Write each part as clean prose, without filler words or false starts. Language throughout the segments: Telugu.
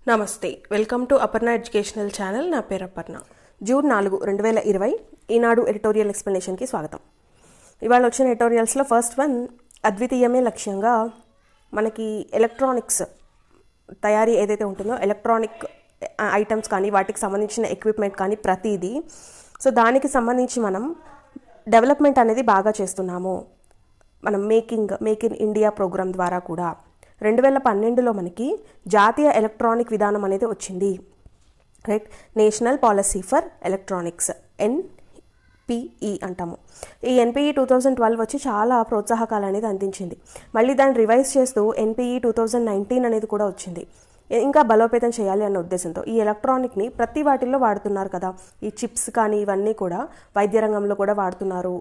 నమస్తే, welcome to Aparna educational channel. నా పేరు అపర్ణ. జూన్ 4, 2020 ఈనాడు ఎడిటోరియల్ ఎక్స్ప్లెనేషన్కి స్వాగతం. ఇవాళ వచ్చిన ఎడిటోరియల్స్లో ఫస్ట్ వన్, అద్వితీయమే లక్ష్యంగా మనకి ఎలక్ట్రానిక్స్ తయారీ ఏదైతే ఉంటుందో, ఎలక్ట్రానిక్ ఐటమ్స్ కానీ వాటికి సంబంధించిన ఎక్విప్మెంట్ కానీ ప్రతిదీ, సో దానికి సంబంధించి మనం డెవలప్మెంట్ అనేది బాగా చేస్తున్నాము. మనం మేక్ ఇన్ ఇండియా ప్రోగ్రామ్ ద్వారా కూడా 2012లో మనకి జాతీయ ఎలక్ట్రానిక్ విధానం అనేది వచ్చింది, right? National policy for electronics, NPE అంటాము. ఈ NPE 2012 వచ్చి చాలా ప్రోత్సాహకాలు అనేది అందించింది. మళ్ళీ దాన్ని రివైజ్ చేస్తూ NPE 2019 అనేది కూడా వచ్చింది. ఇంకా బలోపేతం చేయాలి అన్న ఉద్దేశంతో ఈ ఎలక్ట్రానిక్ని ప్రతి వాటిల్లో వాడుతున్నారు కదా. ఈ చిప్స్ కానీ ఇవన్నీ కూడా వైద్య రంగంలో కూడా వాడుతున్నారు.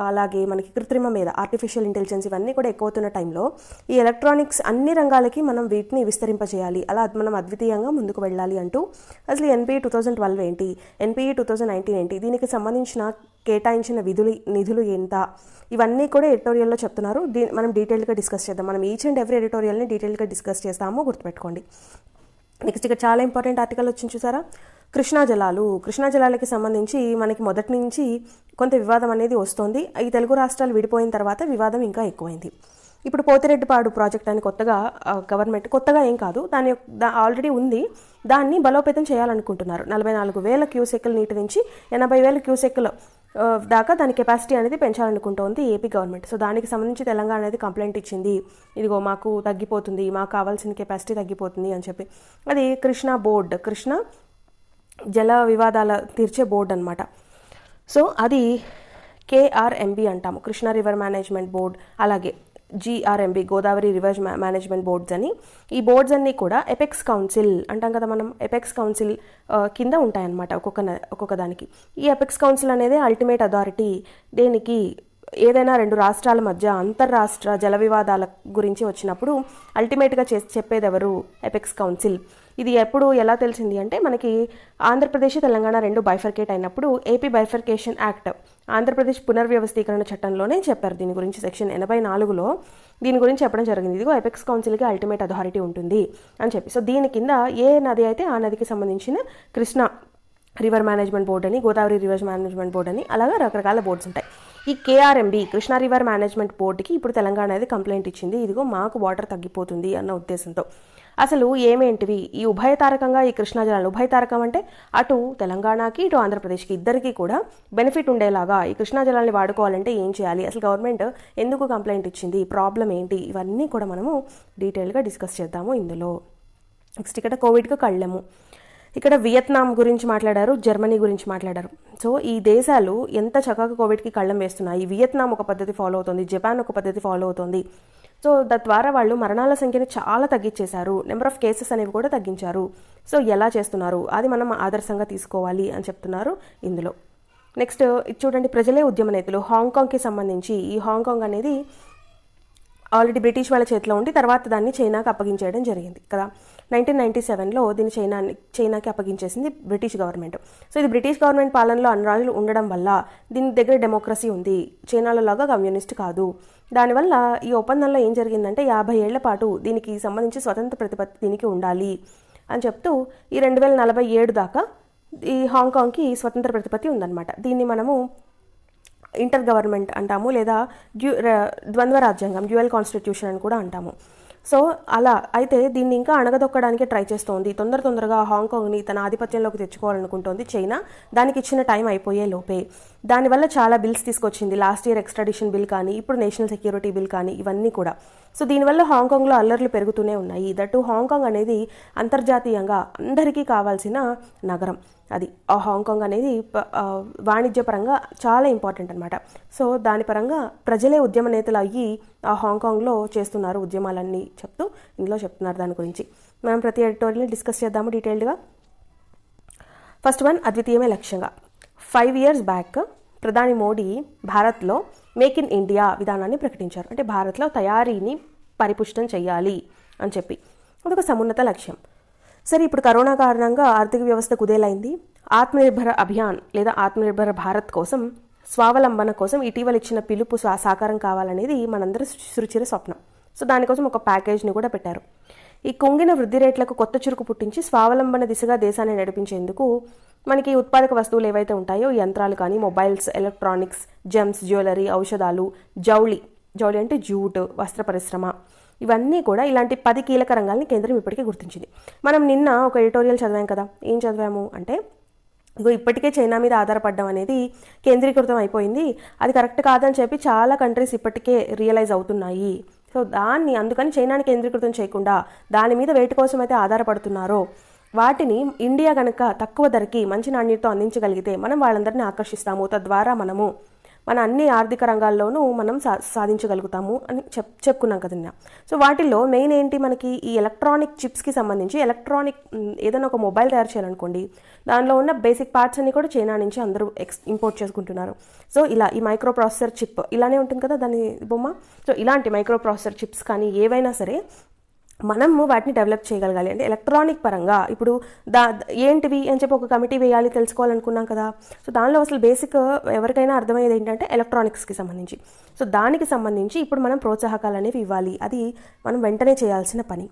అలాగే మనకి కృత్రిమ మీద ఆర్టిఫిషియల్ ఇంటెలిజెన్స్ ఇవన్నీ కూడా ఎక్కువ అవుతున్న టైంలో ఈ ఎలక్ట్రానిక్స్ అన్ని రంగాలకి మనం వీటిని విస్తరింపజేయాలి, అలా మనం అద్వితీయంగా ముందుకు వెళ్ళాలి అంటూ అసలు NPE 2012 ఏంటి, NPE 2019 ఏంటి, దీనికి సంబంధించిన కేటాయించిన నిధులు ఎంత, ఇవన్నీ కూడా ఎడిటోరియల్లో చెప్తున్నారు. మనం డీటెయిల్గా డిస్కస్ చేద్దాం. మనం ఈచ్ అండ్ ఎవ్రీ ఎడిటోరియల్ని డీటెయిల్గా డిస్కస్ చేస్తాము, గుర్తుపెట్టుకోండి. నెక్స్ట్ ఇక్కడ చాలా ఇంపార్టెంట్ ఆర్టికల్ వచ్చింది చూసారా, కృష్ణా జలాలకి సంబంధించి మనకి మొదటి నుంచి కొంత వివాదం అనేది వస్తుంది. ఈ తెలుగు రాష్ట్రాలు విడిపోయిన తర్వాత వివాదం ఇంకా ఎక్కువైంది. ఇప్పుడు పోతిరెడ్డిపాడు ప్రాజెక్ట్ అని కొత్తగా గవర్నమెంట్, కొత్తగా ఏం కాదు, ఆల్రెడీ ఉంది, దాన్ని బలోపేతం చేయాలనుకుంటున్నారు. 44,000 క్యూసెక్కుల నీటి నుంచి 80,000 క్యూసెక్కుల దాకా దాని కెపాసిటీ అనేది పెంచాలనుకుంటోంది ఏపీ గవర్నమెంట్. సో దానికి సంబంధించి తెలంగాణ అనేది కంప్లైంట్ ఇచ్చింది, ఇదిగో మాకు తగ్గిపోతుంది, మాకు కావాల్సిన కెపాసిటీ తగ్గిపోతుంది అని చెప్పి. అది కృష్ణ జల వివాదాల తీర్చే బోర్డు అనమాట. సో అది KRMB అంటాము, కృష్ణా రివర్ మేనేజ్మెంట్ బోర్డ్. అలాగే GRMB, Godavari river management boards అని. ఈ బోర్డ్స్ అన్నీ కూడా ఎపెక్స్ కౌన్సిల్ అంటాం కదా మనం, ఎపెక్స్ కౌన్సిల్ కింద ఉంటాయన్నమాట ఒక్కొక్క దానికి. ఈ ఎపెక్స్ కౌన్సిల్ అనేది అల్టిమేట్ అథారిటీ. దేనికి, ఏదైనా రెండు రాష్ట్రాల మధ్య అంతర్రాష్ట్ర జల వివాదాల గురించి వచ్చినప్పుడు అల్టిమేట్గా చెప్పేది ఎవరు? Apex council. ఇది ఎప్పుడు ఎలా తెలిసింది అంటే, మనకి ఆంధ్రప్రదేశ్ తెలంగాణ రెండు బైఫర్కేట్ అయినప్పుడు ఏపీ బైఫర్కేషన్ యాక్ట్, ఆంధ్రప్రదేశ్ పునర్వ్యవస్థీకరణ చట్టంలోనే చెప్పారు దీని గురించి. సెక్షన్ 84లో దీని గురించి చెప్పడం జరిగింది. ఇదిగో ఎపెక్స్ కౌన్సిల్కి అల్టిమేట్ అథారిటీ ఉంటుంది అని చెప్పి. సో దీని కింద ఏ నది అయితే ఆ నదికి సంబంధించిన కృష్ణా రివర్ మేనేజ్మెంట్ బోర్డ్ అని, గోదావరి రివర్ మేనేజ్మెంట్ బోర్డ్ అని, అలాగా రకరకాల బోర్డ్స్ ఉంటాయి. ఈ KRMB, కృష్ణా రివర్ మేనేజ్మెంట్ బోర్డుకి ఇప్పుడు తెలంగాణ అనేది కంప్లైంట్ ఇచ్చింది, ఇదిగో మాకు వాటర్ తగ్గిపోతుంది అన్న ఉద్దేశంతో. అసలు ఏమేంటివి ఈ ఉభయతారకంగా, ఈ కృష్ణా జలాలు ఉభయతారకం అంటే అటు తెలంగాణకి ఇటు ఆంధ్రప్రదేశ్కి ఇద్దరికీ కూడా బెనిఫిట్ ఉండేలాగా ఈ కృష్ణా జలాల్ని వాడుకోవాలంటే ఏం చేయాలి, అసలు గవర్నమెంట్ ఎందుకు కంప్లైంట్ ఇచ్చింది, ప్రాబ్లం ఏంటి, ఇవన్నీ కూడా మనము డీటెయిల్గా డిస్కస్ చేద్దాము ఇందులో. నెక్స్ట్ ఇక్కడ కోవిడ్కి కళ్ళెము. ఇక్కడ వియత్నాం గురించి మాట్లాడారు, జర్మనీ గురించి మాట్లాడారు. సో ఈ దేశాలు ఎంత చక్కగా కోవిడ్కి కళ్ళెం వేస్తున్నాయి. వియత్నాం ఒక పద్ధతి ఫాలో అవుతుంది, జపాన్ ఒక పద్ధతి ఫాలో అవుతుంది. సో తద్వారా వాళ్ళు మరణాల సంఖ్యను చాలా తగ్గించేశారు, నెంబర్ ఆఫ్ కేసెస్ అనేవి కూడా తగ్గించారు. సో ఎలా చేస్తున్నారు అది మనం ఆదర్శంగా తీసుకోవాలి అని చెప్తున్నారు ఇందులో. నెక్స్ట్ ఇది చూడండి, ప్రజలే ఉద్యమ నేతలు. హాంకాంగ్కి సంబంధించి, ఈ హాంకాంగ్ అనేది ఆల్రెడీ బ్రిటిష్ వాళ్ళ చేతిలో ఉండి తర్వాత దాన్ని చైనాకి అప్పగించేయడం జరిగింది కదా. 1997లో దీన్ని చైనాకి అప్పగించేసింది బ్రిటిష్ గవర్నమెంట్. సో ఇది బ్రిటిష్ గవర్నమెంట్ పాలనలో అన్ని రోజులు ఉండడం వల్ల దీని దగ్గర డెమోక్రసీ ఉంది, చైనాలో లాగా కమ్యూనిస్ట్ కాదు. దానివల్ల ఈ ఒప్పందంలో ఏం జరిగిందంటే 50 ఏళ్ల పాటు దీనికి సంబంధించి స్వతంత్ర ప్రతిపత్తి దీనికి ఉండాలి అని చెప్తూ ఈ 2047 దాకా ఈ హాంకాంగ్కి స్వతంత్ర ప్రతిపత్తి ఉందన్నమాట. దీన్ని మనము ఇంటర్ గవర్నమెంట్ అంటాము, లేదా ద్వంద్వ రాజ్యాంగం, డ్యూయల్ కాన్స్టిట్యూషన్ అని కూడా అంటాము. సో అలా అయితే దీన్ని ఇంకా అణగదొక్కడానికి ట్రై చేస్తోంది. తొందరగా హాంకాంగ్ని తన ఆధిపత్యంలోకి తెచ్చుకోవాలనుకుంటోంది చైనా. దానికి ఇచ్చిన టైం అయిపోయే లోపే దానివల్ల చాలా బిల్స్ తీసుకొచ్చింది. లాస్ట్ ఇయర్ ఎక్స్ట్రాడిషన్ బిల్ కానీ, ఇప్పుడు నేషనల్ సెక్యూరిటీ బిల్ కానీ, ఇవన్నీ కూడా. సో దీనివల్ల హాంకాంగ్లో అల్లర్లు పెరుగుతూనే ఉన్నాయి. దట్టు హాంకాంగ్ అనేది అంతర్జాతీయంగా అందరికీ కావాల్సిన నగరం. అది ఆ హాంకాంగ్ అనేది వాణిజ్యపరంగా చాలా ఇంపార్టెంట్ అనమాట. సో దాని పరంగా ప్రజలే ఉద్యమ నేతలు అయ్యి ఆ హాంకాంగ్లో చేస్తున్నారు ఉద్యమాలన్నీ చెప్తూ ఇందులో చెప్తున్నారు. దాని గురించి మనం ప్రతి ఎడిటోరియల్ని డిస్కస్ చేద్దాము డీటెయిల్డ్గా. ఫస్ట్ వన్, అద్వితీయమే లక్ష్యంగా. 5 years బ్యాక్ ప్రధాని మోడీ భారత్లో మేక్ ఇన్ ఇండియా విధానాన్ని ప్రకటించారు. అంటే భారత్లో తయారీని పరిపుష్టం చేయాలి అని చెప్పి అదొక సమున్నత లక్ష్యం. సరే, ఇప్పుడు కరోనా కారణంగా ఆర్థిక వ్యవస్థ కుదేలైంది. ఆత్మనిర్భర అభియాన్ లేదా ఆత్మనిర్భర భారత్ కోసం, స్వావలంబన కోసం ఇటీవల ఇచ్చిన పిలుపు సాకారం కావాలనేది మనందరి సురుచిర స్వప్నం. సో దానికోసం ఒక ప్యాకేజ్ని కూడా పెట్టారు. ఈ కుంగిన వృద్ధి రేట్లకు కొత్త చురుకు పుట్టించి స్వావలంబన దిశగా దేశాన్ని నడిపించేందుకు మనకి ఉత్పాదక వస్తువులు ఏవైతే ఉంటాయో యంత్రాలు కానీ, మొబైల్స్, ఎలక్ట్రానిక్స్, జెమ్స్, జ్యువెలరీ, ఔషధాలు, జౌళి అంటే జూట్, వస్త్ర పరిశ్రమ, ఇవన్నీ కూడా ఇలాంటి 10 కీలక రంగాల్ని కేంద్రం ఇప్పటికే గుర్తించింది. మనం నిన్న ఒక ఎడిటోరియల్ చదివాం కదా, ఏం చదివాము అంటే ఇప్పటికే చైనా మీద ఆధారపడడం అనేది కేంద్రీకృతం అయిపోయింది, అది కరెక్ట్ కాదని చెప్పి చాలా కంట్రీస్ ఇప్పటికే రియలైజ్ అవుతున్నాయి. సో అందుకని చైనాని కేంద్రీకృతం చేయకుండా దాని మీద వేటి కోసం అయితే ఆధారపడుతున్నారో వాటిని ఇండియా కనుక తక్కువ ధరకి మంచి నాణ్యతతో అందించగలిగితే మనం వాళ్ళందరినీ ఆకర్షిస్తాము, తద్వారా మనము మన అన్ని ఆర్థిక రంగాల్లోనూ మనం సాధించగలుగుతాము అని చెప్పుకున్నాం కదన్నా. సో వాటిల్లో మెయిన్ ఏంటి, మనకి ఈ ఎలక్ట్రానిక్ చిప్స్కి సంబంధించి ఏదైనా ఒక మొబైల్ తయారు చేయాలనుకోండి, దానిలో ఉన్న బేసిక్ పార్ట్స్ అన్ని కూడా చైనా నుంచి అందరూ ఇంపోర్ట్ చేసుకుంటున్నారు. సో ఇలా ఈ మైక్రో ప్రాసెసర్ చిప్ ఇలానే ఉంటుంది కదా దాని బొమ్మ. సో ఇలాంటి మైక్రో ప్రాసెసర్ చిప్స్ కానీ ఏవైనా సరే మనము వాటిని డెవలప్ చేయగలగాలి. అంటే ఎలక్ట్రానిక్ పరంగా ఇప్పుడు ఏంటివి అని చెప్పి ఒక కమిటీ వేయాలి, తెలుసుకోవాలనుకున్నాం కదా. సో దానిలో అసలు బేసిక్ ఎవరికైనా అర్థమయ్యేది ఏంటంటే ఎలక్ట్రానిక్స్కి సంబంధించి. సో దానికి సంబంధించి ఇప్పుడు మనం ప్రోత్సాహకాలు అనేవి ఇవ్వాలి, అది మనం వెంటనే చేయాల్సిన పని.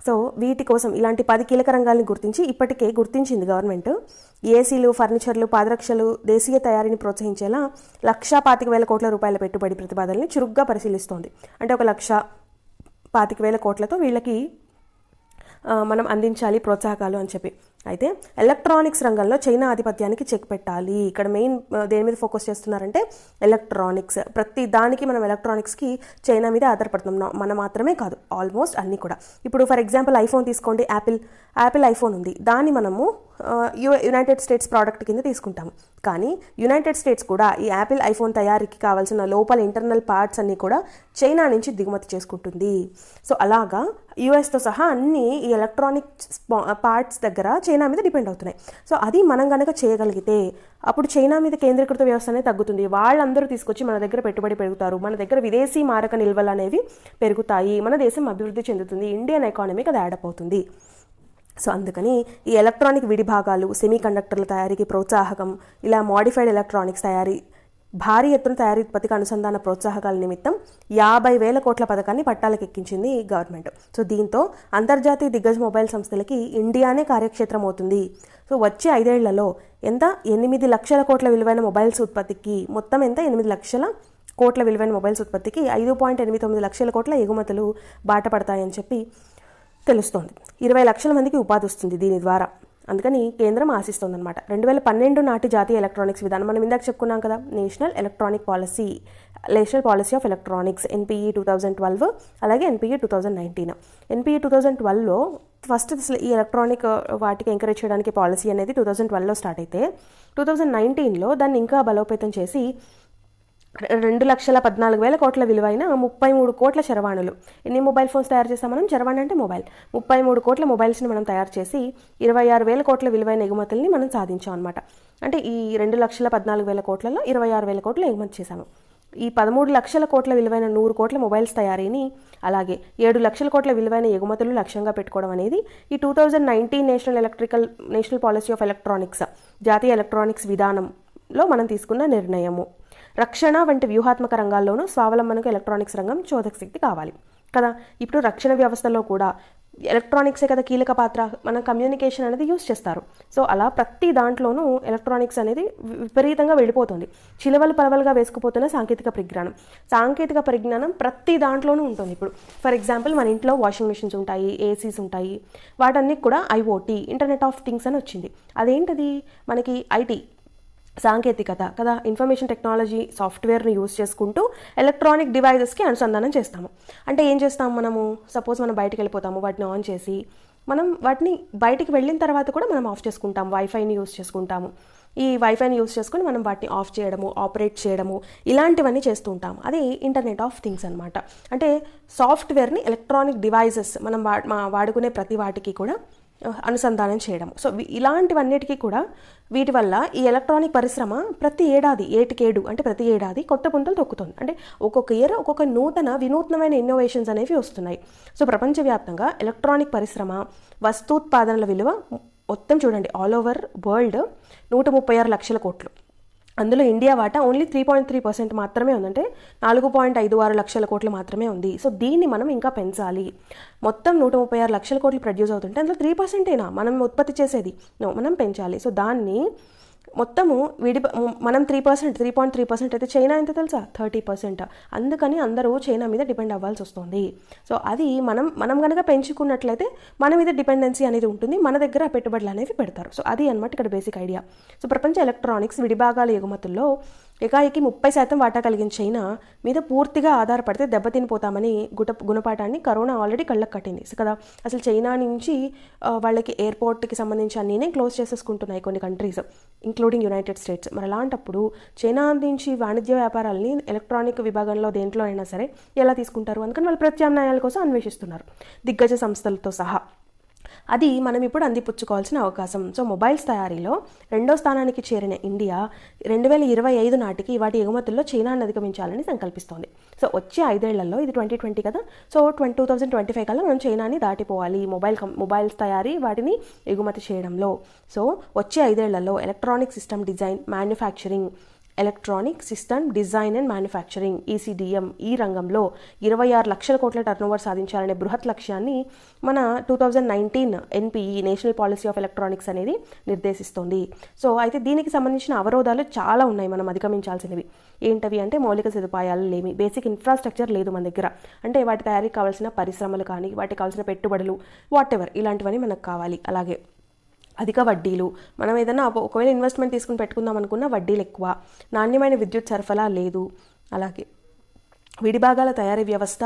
సో వీటి కోసం ఇలాంటి 10 కీలక రంగాల్ని ఇప్పటికే గుర్తించింది గవర్నమెంట్. ఏసీలు, ఫర్నిచర్లు, పాదరక్షలు దేశీయ తయారీని ప్రోత్సహించేలా 1,25,000 కోట్ల రూపాయల పెట్టుబడి ప్రతిపాదనని చురుగ్గా పరిశీలిస్తోంది. అంటే 1,25,000 కోట్లతో వీళ్ళకి మనం అందించాలి ప్రోత్సాహకాలు అని చెప్పి. అయితే ఎలక్ట్రానిక్స్ రంగంలో చైనా ఆధిపత్యానికి చెక్ పెట్టాలి. ఇక్కడ మెయిన్ దేని మీద ఫోకస్ చేస్తున్నారంటే ఎలక్ట్రానిక్స్. ప్రతి దానికి మనం ఎలక్ట్రానిక్స్కి చైనా మీద ఆధారపడుతున్నాం. మనం మాత్రమే కాదు, ఆల్మోస్ట్ అన్నీ కూడా. ఇప్పుడు ఫర్ ఎగ్జాంపుల్ ఐఫోన్ తీసుకోండి, యాపిల్ ఐఫోన్ ఉంది, దాన్ని మనము యునైటెడ్ స్టేట్స్ ప్రోడక్ట్ కింద తీసుకుంటాము. కానీ యునైటెడ్ స్టేట్స్ కూడా ఈ యాపిల్ ఐఫోన్ తయారీకి కావాల్సిన లోపల ఇంటర్నల్ పార్ట్స్ అన్నీ కూడా చైనా నుంచి దిగుమతి చేసుకుంటుంది. సో అలాగా యుఎస్తో సహా అన్ని ఈ ఎలక్ట్రానిక్ పార్ట్స్ దగ్గర చైనా మీద డిపెండ్ అవుతున్నాయి. సో అది మనం కనుక చేయగలిగితే అప్పుడు చైనా మీద కేంద్రీకృత వ్యవస్థ అనేది తగ్గుతుంది. వాళ్ళందరూ తీసుకొచ్చి మన దగ్గర పెట్టుబడి పెరుగుతారు, మన దగ్గర విదేశీ మారక నిల్వలు అనేవి పెరుగుతాయి, మన దేశం అభివృద్ధి చెందుతుంది, ఇండియన్ ఎకానమీకి అది యాడప్ అవుతుంది. సో అందుకని ఈ ఎలక్ట్రానిక్ విడిభాగాలు, సెమీ కండక్టర్ల తయారీకి ప్రోత్సాహకం, ఇలా మాడిఫైడ్ ఎలక్ట్రానిక్స్ తయారీ, భారీ ఎత్తున తయారీ ఉత్పత్తికి అనుసంధాన ప్రోత్సాహకాల నిమిత్తం 50,000 కోట్ల పథకాన్ని పట్టాలకెక్కించింది గవర్నమెంట్. సో దీంతో అంతర్జాతీయ దిగ్గజ మొబైల్ సంస్థలకి ఇండియానే కార్యక్షేత్రం అవుతుంది. సో వచ్చే 5 ఏళ్లలో ఎంత 8 లక్షల కోట్ల విలువైన మొబైల్స్ ఉత్పత్తికి, మొత్తం ఎంత 8 లక్షల కోట్ల విలువైన మొబైల్స్ ఉత్పత్తికి 5.89 లక్షల కోట్ల ఎగుమతులు బాట పడతాయని చెప్పి తెలుస్తోంది. 20 లక్షల మందికి ఉపాధి వస్తుంది దీని ద్వారా. అందుకని కేంద్రం ఆశిస్తోందన్నమాట. 2012 నాటి జాతీయ ఎలక్ట్రానిక్స్ విధానం మనం ఇందాక చెప్పుకున్నాం కదా, national policy of electronics NPE 2012, అలాగే NPE 2019. NPE 2012లో ఫస్ట్ ఈ ఎలక్ట్రానిక్ వాటికి ఎంకరేజ్ చేయడానికి పాలసీ అనేది 2012లో స్టార్ట్ అయితే 2019లో దాన్ని ఇంకా బలోపేతం చేసి 2,14,000 కోట్ల విలువైన 33 కోట్ల చరవాణులు. ఎన్ని మొబైల్ ఫోన్స్ తయారు చేస్తాం మనం? చరవాణి అంటే మొబైల్. 33 కోట్ల మొబైల్స్ని మనం తయారు చేసి 26,000 కోట్ల విలువైన ఎగుమతుల్ని మనం సాధించాం అనమాట. అంటే ఈ 2,14,000 కోట్లలో 26,000 కోట్లు ఎగుమతి చేశాము. ఈ 13 లక్షల కోట్ల విలువైన 100 కోట్ల మొబైల్స్ తయారీని, అలాగే 7 లక్షల కోట్ల విలువైన ఎగుమతులు లక్ష్యంగా పెట్టుకోవడం అనేది ఈ 2019 నేషనల్ పాలసీ ఆఫ్ ఎలక్ట్రానిక్స్ జాతీయ ఎలక్ట్రానిక్స్ విధానంలో మనం తీసుకున్న నిర్ణయము. రక్షణ వంటి వ్యూహాత్మక రంగాల్లోనూ స్వావలంబనకు ఎలక్ట్రానిక్స్ రంగం చోదక శక్తి కావాలి కదా. ఇప్పుడు రక్షణ వ్యవస్థలో కూడా ఎలక్ట్రానిక్సే కదా కీలక పాత్ర. మన కమ్యూనికేషన్ అనేది యూజ్ చేస్తారు. సో అలా ప్రతి దాంట్లోనూ ఎలక్ట్రానిక్స్ అనేది విపరీతంగా వెళ్ళిపోతుంది. చిలవలు పలవలుగా వేసుకుపోతున్న సాంకేతిక పరిజ్ఞానం ప్రతి దాంట్లోనూ ఉంటుంది. ఇప్పుడు ఫర్ ఎగ్జాంపుల్ మన ఇంట్లో వాషింగ్ మిషన్స్ ఉంటాయి, ఏసీస్ ఉంటాయి, వాటన్నీ కూడా IoT, ఇంటర్నెట్ ఆఫ్ థింగ్స్ అని వచ్చింది. అదేంటది? మనకి IT సాంకేతికత కదా, ఇన్ఫర్మేషన్ టెక్నాలజీ సాఫ్ట్వేర్ని యూజ్ చేసుకుంటూ ఎలక్ట్రానిక్ డివైజెస్కి అనుసంధానం చేస్తాము. అంటే ఏం చేస్తాము మనము? సపోజ్ మనం బయటికి వెళ్ళిపోతాము, వాటిని ఆన్ చేసి మనం వాటిని బయటికి వెళ్ళిన తర్వాత కూడా మనం ఆఫ్ చేసుకుంటాం, వైఫైని యూజ్ చేసుకుంటాము. ఈ వైఫైని యూజ్ చేసుకుని మనం వాటిని ఆఫ్ చేయడము, ఆపరేట్ చేయడము, ఇలాంటివన్నీ చేస్తూ ఉంటాం. అది ఇంటర్నెట్ ఆఫ్ థింగ్స్ అనమాట. అంటే సాఫ్ట్వేర్ని ఎలక్ట్రానిక్ డివైజెస్ మనం వాడుకునే ప్రతి వాటికి కూడా అనుసంధానం చేయడం. సో ఇలాంటివన్నిటికీ కూడా వీటి వల్ల ఈ ఎలక్ట్రానిక్ పరిశ్రమ ప్రతి ఏడాది అంటే ప్రతి ఏడాది కొత్త పుంతలు తొక్కుతుంది. అంటే ఒక్కొక్క ఇయర్ ఒక్కొక్క వినూత్నమైన ఇన్నోవేషన్స్ అనేవి వస్తున్నాయి. సో ప్రపంచవ్యాప్తంగా ఎలక్ట్రానిక్ పరిశ్రమ వస్తూత్పాదనల విలువ మొత్తం చూడండి, ఆల్ ఓవర్ వరల్డ్ 136 లక్షల కోట్లు. అందులో ఇండియా వాటా ఓన్లీ 3.3% మాత్రమే ఉందంటే 4.56 లక్షల కోట్లు మాత్రమే ఉంది. సో దీన్ని మనం ఇంకా పెంచాలి. మొత్తం 136 లక్షల కోట్లు ప్రొడ్యూస్ అవుతుంటే అందులో 3%ఏనా మనం ఉత్పత్తి చేసేది? మనం పెంచాలి. సో దాన్ని మొత్తము మనం 3.3% అయితే చైనా ఎంత తెలుసా? 30%. అందుకని అందరూ చైనా మీద డిపెండ్ అవ్వాల్సి వస్తుంది. సో అది మనం కనుక పెంచుకున్నట్లయితే మన మీద డిపెండెన్సీ అనేది ఉంటుంది, మన దగ్గర పెట్టుబడులు అనేవి పెడతారు. సో అది అనమాట ఇక్కడ బేసిక్ ఐడియా. సో ప్రపంచ ఎలక్ట్రానిక్స్ విడిభాగాల ఎగుమతుల్లో ఏకాఏకి 30% వాటా కలిగిన చైనా మీద పూర్తిగా ఆధారపడితే దెబ్బతినిపోతామని గుణపాఠాన్ని కరోనా ఆల్రెడీ కళ్ళకు కట్టింది కదా. అసలు చైనా నుంచి వాళ్ళకి ఎయిర్పోర్ట్కి సంబంధించి అన్నీనే క్లోజ్ చేసేసుకుంటున్నాయి కొన్ని కంట్రీస్, ఇంక్లూడింగ్ యునైటెడ్ స్టేట్స్. మరి అలాంటప్పుడు చైనా నుంచి వాణిజ్య వ్యాపారాలని ఎలక్ట్రానిక్ విభాగంలో దేంట్లో అయినా సరే ఎలా తీసుకుంటారు? అందుకని వాళ్ళు ప్రత్యామ్నాయాల కోసం అన్వేషిస్తున్నారు, దిగ్గజ సంస్థలతో సహా. అది మనం ఇప్పుడు అందిపుచ్చుకోవాల్సిన అవకాశం. సో మొబైల్స్ తయారీలో 2వ స్థానానికి చేరిన ఇండియా 2025 నాటికి వాటి ఎగుమతుల్లో చైనాను అధిగమించాలని సంకల్పిస్తోంది. సో వచ్చే 5 ఏళ్లలో, ఇది 2020 కదా, సో 2025 కల్లా మనం చైనాని దాటిపోవాలి మొబైల్స్ తయారీ వాటిని ఎగుమతి చేయడంలో. సో వచ్చే 5 ఏళ్లలో electronic system design and manufacturing ECDM ఈ రంగంలో 26 లక్షల కోట్ల టర్నోవర్ సాధించాలనే బృహత్ లక్ష్యాన్ని మన 2019 NPE national policy of electronics అనేది నిర్దేశిస్తోంది. సో అయితే దీనికి సంబంధించిన అవరోధాలు చాలా ఉన్నాయి మనం అధిగమించాల్సినవి. ఏంటవి అంటే మౌలిక సదుపాయాలు లేమి, బేసిక్ ఇన్ఫ్రాస్ట్రక్చర్ లేదు మన దగ్గర. అంటే వాటి తయారీకి కావాల్సిన పరిశ్రమలు కానీ, వాటికి కావాల్సిన పెట్టుబడులు, వాటెవర్ ఇలాంటివన్నీ మనకు కావాలి. అలాగే అధిక వడ్డీలు, మనం ఏదైనా ఒకవేళ ఇన్వెస్ట్మెంట్ తీసుకుని పెట్టుకుందాం అనుకున్న వడ్డీలు ఎక్కువ, నాణ్యమైన విద్యుత్ సరఫరా లేదు. అలాగే విడిభాగాల తయారీ వ్యవస్థ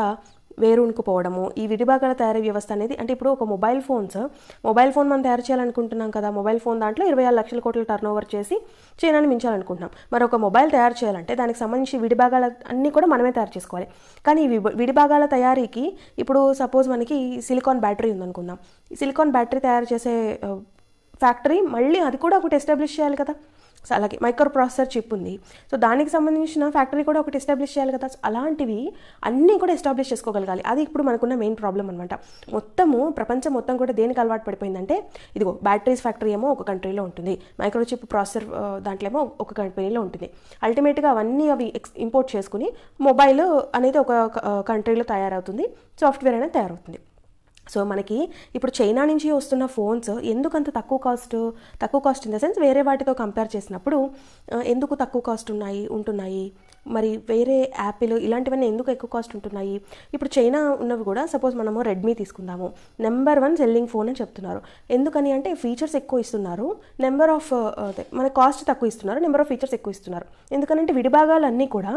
వేరుకుపోవడము. ఈ విడిభాగాల తయారీ వ్యవస్థ అనేది అంటే ఇప్పుడు ఒక మొబైల్ ఫోన్ మనం తయారు చేయాలనుకుంటున్నాం కదా, మొబైల్ ఫోన్ దాంట్లో 26 లక్షల కోట్ల టర్నోవర్ చేసి చైనాని మించాలనుకుంటున్నాం. మరి ఒక మొబైల్ తయారు చేయాలంటే దానికి సంబంధించి విడిభాగాల అన్నీ కూడా మనమే తయారు చేసుకోవాలి. కానీ ఈ విడిభాగాల తయారీకి ఇప్పుడు సపోజ్ మనకి సిలికాన్ బ్యాటరీ ఉందనుకుందాం, ఈ సిలికాన్ బ్యాటరీ తయారు చేసే ఫ్యాక్టరీ మళ్ళీ అది కూడా ఒకటి ఎస్టాబ్లిష్ చేయాలి కదా. సో అలాగే మైక్రో ప్రాసెసర్ చిప్ ఉంది, సో దానికి సంబంధించిన ఫ్యాక్టరీ కూడా ఒకటి ఎస్టాబ్లిష్ చేయాలి కదా. సో అలాంటివి అన్నీ కూడా ఎస్టాబ్లిష్ చేసుకోగలగాలి. అది ఇప్పుడు మనకున్న మెయిన్ ప్రాబ్లం అనమాట. ప్రపంచం మొత్తం కూడా దేనికి అలవాటు పడిపోయిందంటే, ఇదిగో బ్యాటరీస్ ఫ్యాక్టరీ ఏమో ఒక కంట్రీలో ఉంటుంది, మైక్రో చిప్ ప్రాసెసర్ దాంట్లో ఏమో ఒక కంట్రీలో ఉంటుంది. అల్టిమేట్గా అవన్నీ ఇంపోర్ట్ చేసుకుని మొబైల్ అనేది ఒక కంట్రీలో తయారవుతుంది, సాఫ్ట్వేర్ అనేది తయారవుతుంది. సో మనకి ఇప్పుడు చైనా నుంచి వస్తున్న ఫోన్స్ ఎందుకంత తక్కువ కాస్ట్ ఇన్ ద సెన్స్ వేరే వాటితో కంపేర్ చేసినప్పుడు ఎందుకు తక్కువ కాస్ట్ ఉంటున్నాయి? మరి వేరే యాపిల్ ఇలాంటివన్నీ ఎందుకు ఎక్కువ కాస్ట్ ఉంటున్నాయి? ఇప్పుడు చైనా ఉన్నవి కూడా సపోజ్ మనము రెడ్మీ తీసుకుందాము, నెంబర్ 1 సెల్లింగ్ ఫోన్ అని చెప్తున్నారు. ఎందుకని అంటే ఫీచర్స్ ఎక్కువ ఇస్తున్నారు, మన కాస్ట్ తక్కువ ఇస్తున్నారు, నెంబర్ ఆఫ్ ఫీచర్స్ ఎక్కువ ఇస్తున్నారు. ఎందుకంటే విడిభాగాలన్నీ కూడా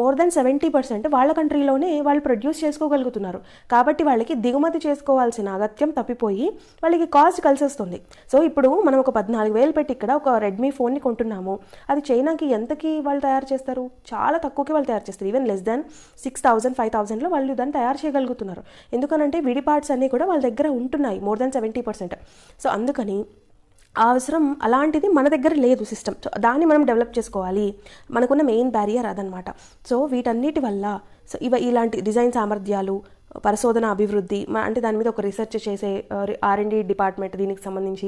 మోర్ దెన్ 70% వాళ్ళ కంట్రీలోనే వాళ్ళు ప్రొడ్యూస్ చేసుకోగలుగుతున్నారు. కాబట్టి వాళ్ళకి దిగుమతి చేసుకోవాల్సిన అగత్యం తప్పిపోయి వాళ్ళకి కాస్ట్ కలిసి వస్తుంది. సో ఇప్పుడు మనం ఒక 14,000 పెట్టి ఇక్కడ ఒక రెడ్మీ ఫోన్ని కొంటున్నాము, అది చైనాకి ఎంతకి వాళ్ళు తయారు చేస్తారు? చాలా తక్కువకి వాళ్ళు తయారు చేస్తారు. ఈవెన్ లెస్ దాన్ 6,000, 5,000లో వాళ్ళు దాన్ని తయారు చేయగలుగుతున్నారు. ఎందుకనంటే విడి పార్ట్స్ అన్నీ కూడా వాళ్ళ దగ్గర ఉంటున్నాయి, మోర్ దాన్ 70%. సో అందుకని అవసరం అలాంటిది మన దగ్గర లేదు సిస్టమ్. సో దాన్ని మనం డెవలప్ చేసుకోవాలి. మనకున్న మెయిన్ బ్యారియర్ అదనమాట. సో వీటన్నిటి వల్ల ఇలాంటి డిజైన్ సామర్థ్యాలు, పరిశోధన అభివృద్ధి, అంటే దాని మీద ఒక రీసెర్చ్ చేసే R&D డిపార్ట్మెంట్ దీనికి సంబంధించి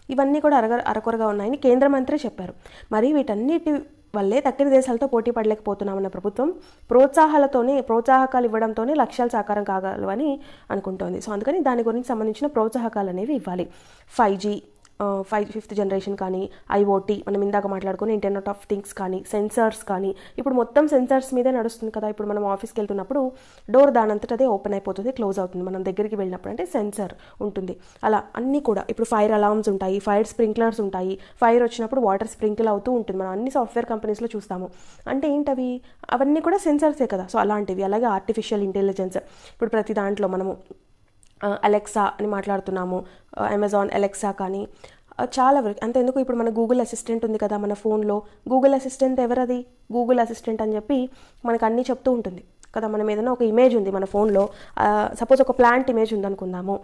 ఇవన్నీ కూడా అరకొరగా ఉన్నాయని కేంద్ర మంత్రి చెప్పారు. మరి వీటన్నిటి వల్లే తక్కిన దేశాలతో పోటీ పడలేకపోతున్నామన్న ప్రభుత్వం ప్రోత్సాహకాలు ఇవ్వడంతోనే లక్ష్యాలు సాకారం కాగలవని అనుకుంటోంది. సో అందుకని దాని గురించి సంబంధించిన ప్రోత్సాహకాలు అనేవి ఇవ్వాలి. 5G, 5th జనరేషన్ కానీ, IoT మనం ఇందాక మాట్లాడుకుని ఇంటర్నెట్ ఆఫ్ థింగ్స్ కానీ, సెన్సార్స్ కానీ, ఇప్పుడు మొత్తం సెన్సార్స్ మీదే నడుస్తుంది కదా. ఇప్పుడు మనం ఆఫీస్కి వెళ్తున్నప్పుడు డోర్ దానంతట అదే ఓపెన్ అయిపోతుంది, క్లోజ్ అవుతుంది. మనం దగ్గరికి వెళ్ళినప్పుడు అంటే సెన్సార్ ఉంటుంది. అలా అన్నీ కూడా ఇప్పుడు ఫైర్ అలార్మ్స్ ఉంటాయి, ఫైర్ స్ప్రింక్లర్స్ ఉంటాయి, ఫైర్ వచ్చినప్పుడు వాటర్ స్ప్రింకిల్ అవుతూ ఉంటుంది. మనం అన్ని సాఫ్ట్వేర్ కంపెనీస్లో చూస్తాము. అంటే ఏంటవి? అవన్నీ కూడా సెన్సార్సే కదా. సో అలాంటివి. అలాగే ఆర్టిఫిషియల్ ఇంటెలిజెన్స్, ఇప్పుడు ప్రతి దాంట్లో మనము అలెక్సా అని మాట్లాడుతున్నాము, అమెజాన్ అలెక్సా కానీ చాలా వరకు. అంతెందుకు ఇప్పుడు మన గూగుల్ అసిస్టెంట్ ఉంది కదా మన ఫోన్లో, గూగుల్ అసిస్టెంట్ ఎవరది? గూగుల్ అసిస్టెంట్ అని చెప్పి మనకు అన్నీ చెప్తూ ఉంటుంది కదా. మనం ఏదైనా ఒక ఇమేజ్ ఉంది మన ఫోన్లో, సపోజ్ ఒక ప్లాంట్ ఇమేజ్ ఉందనుకుందాము,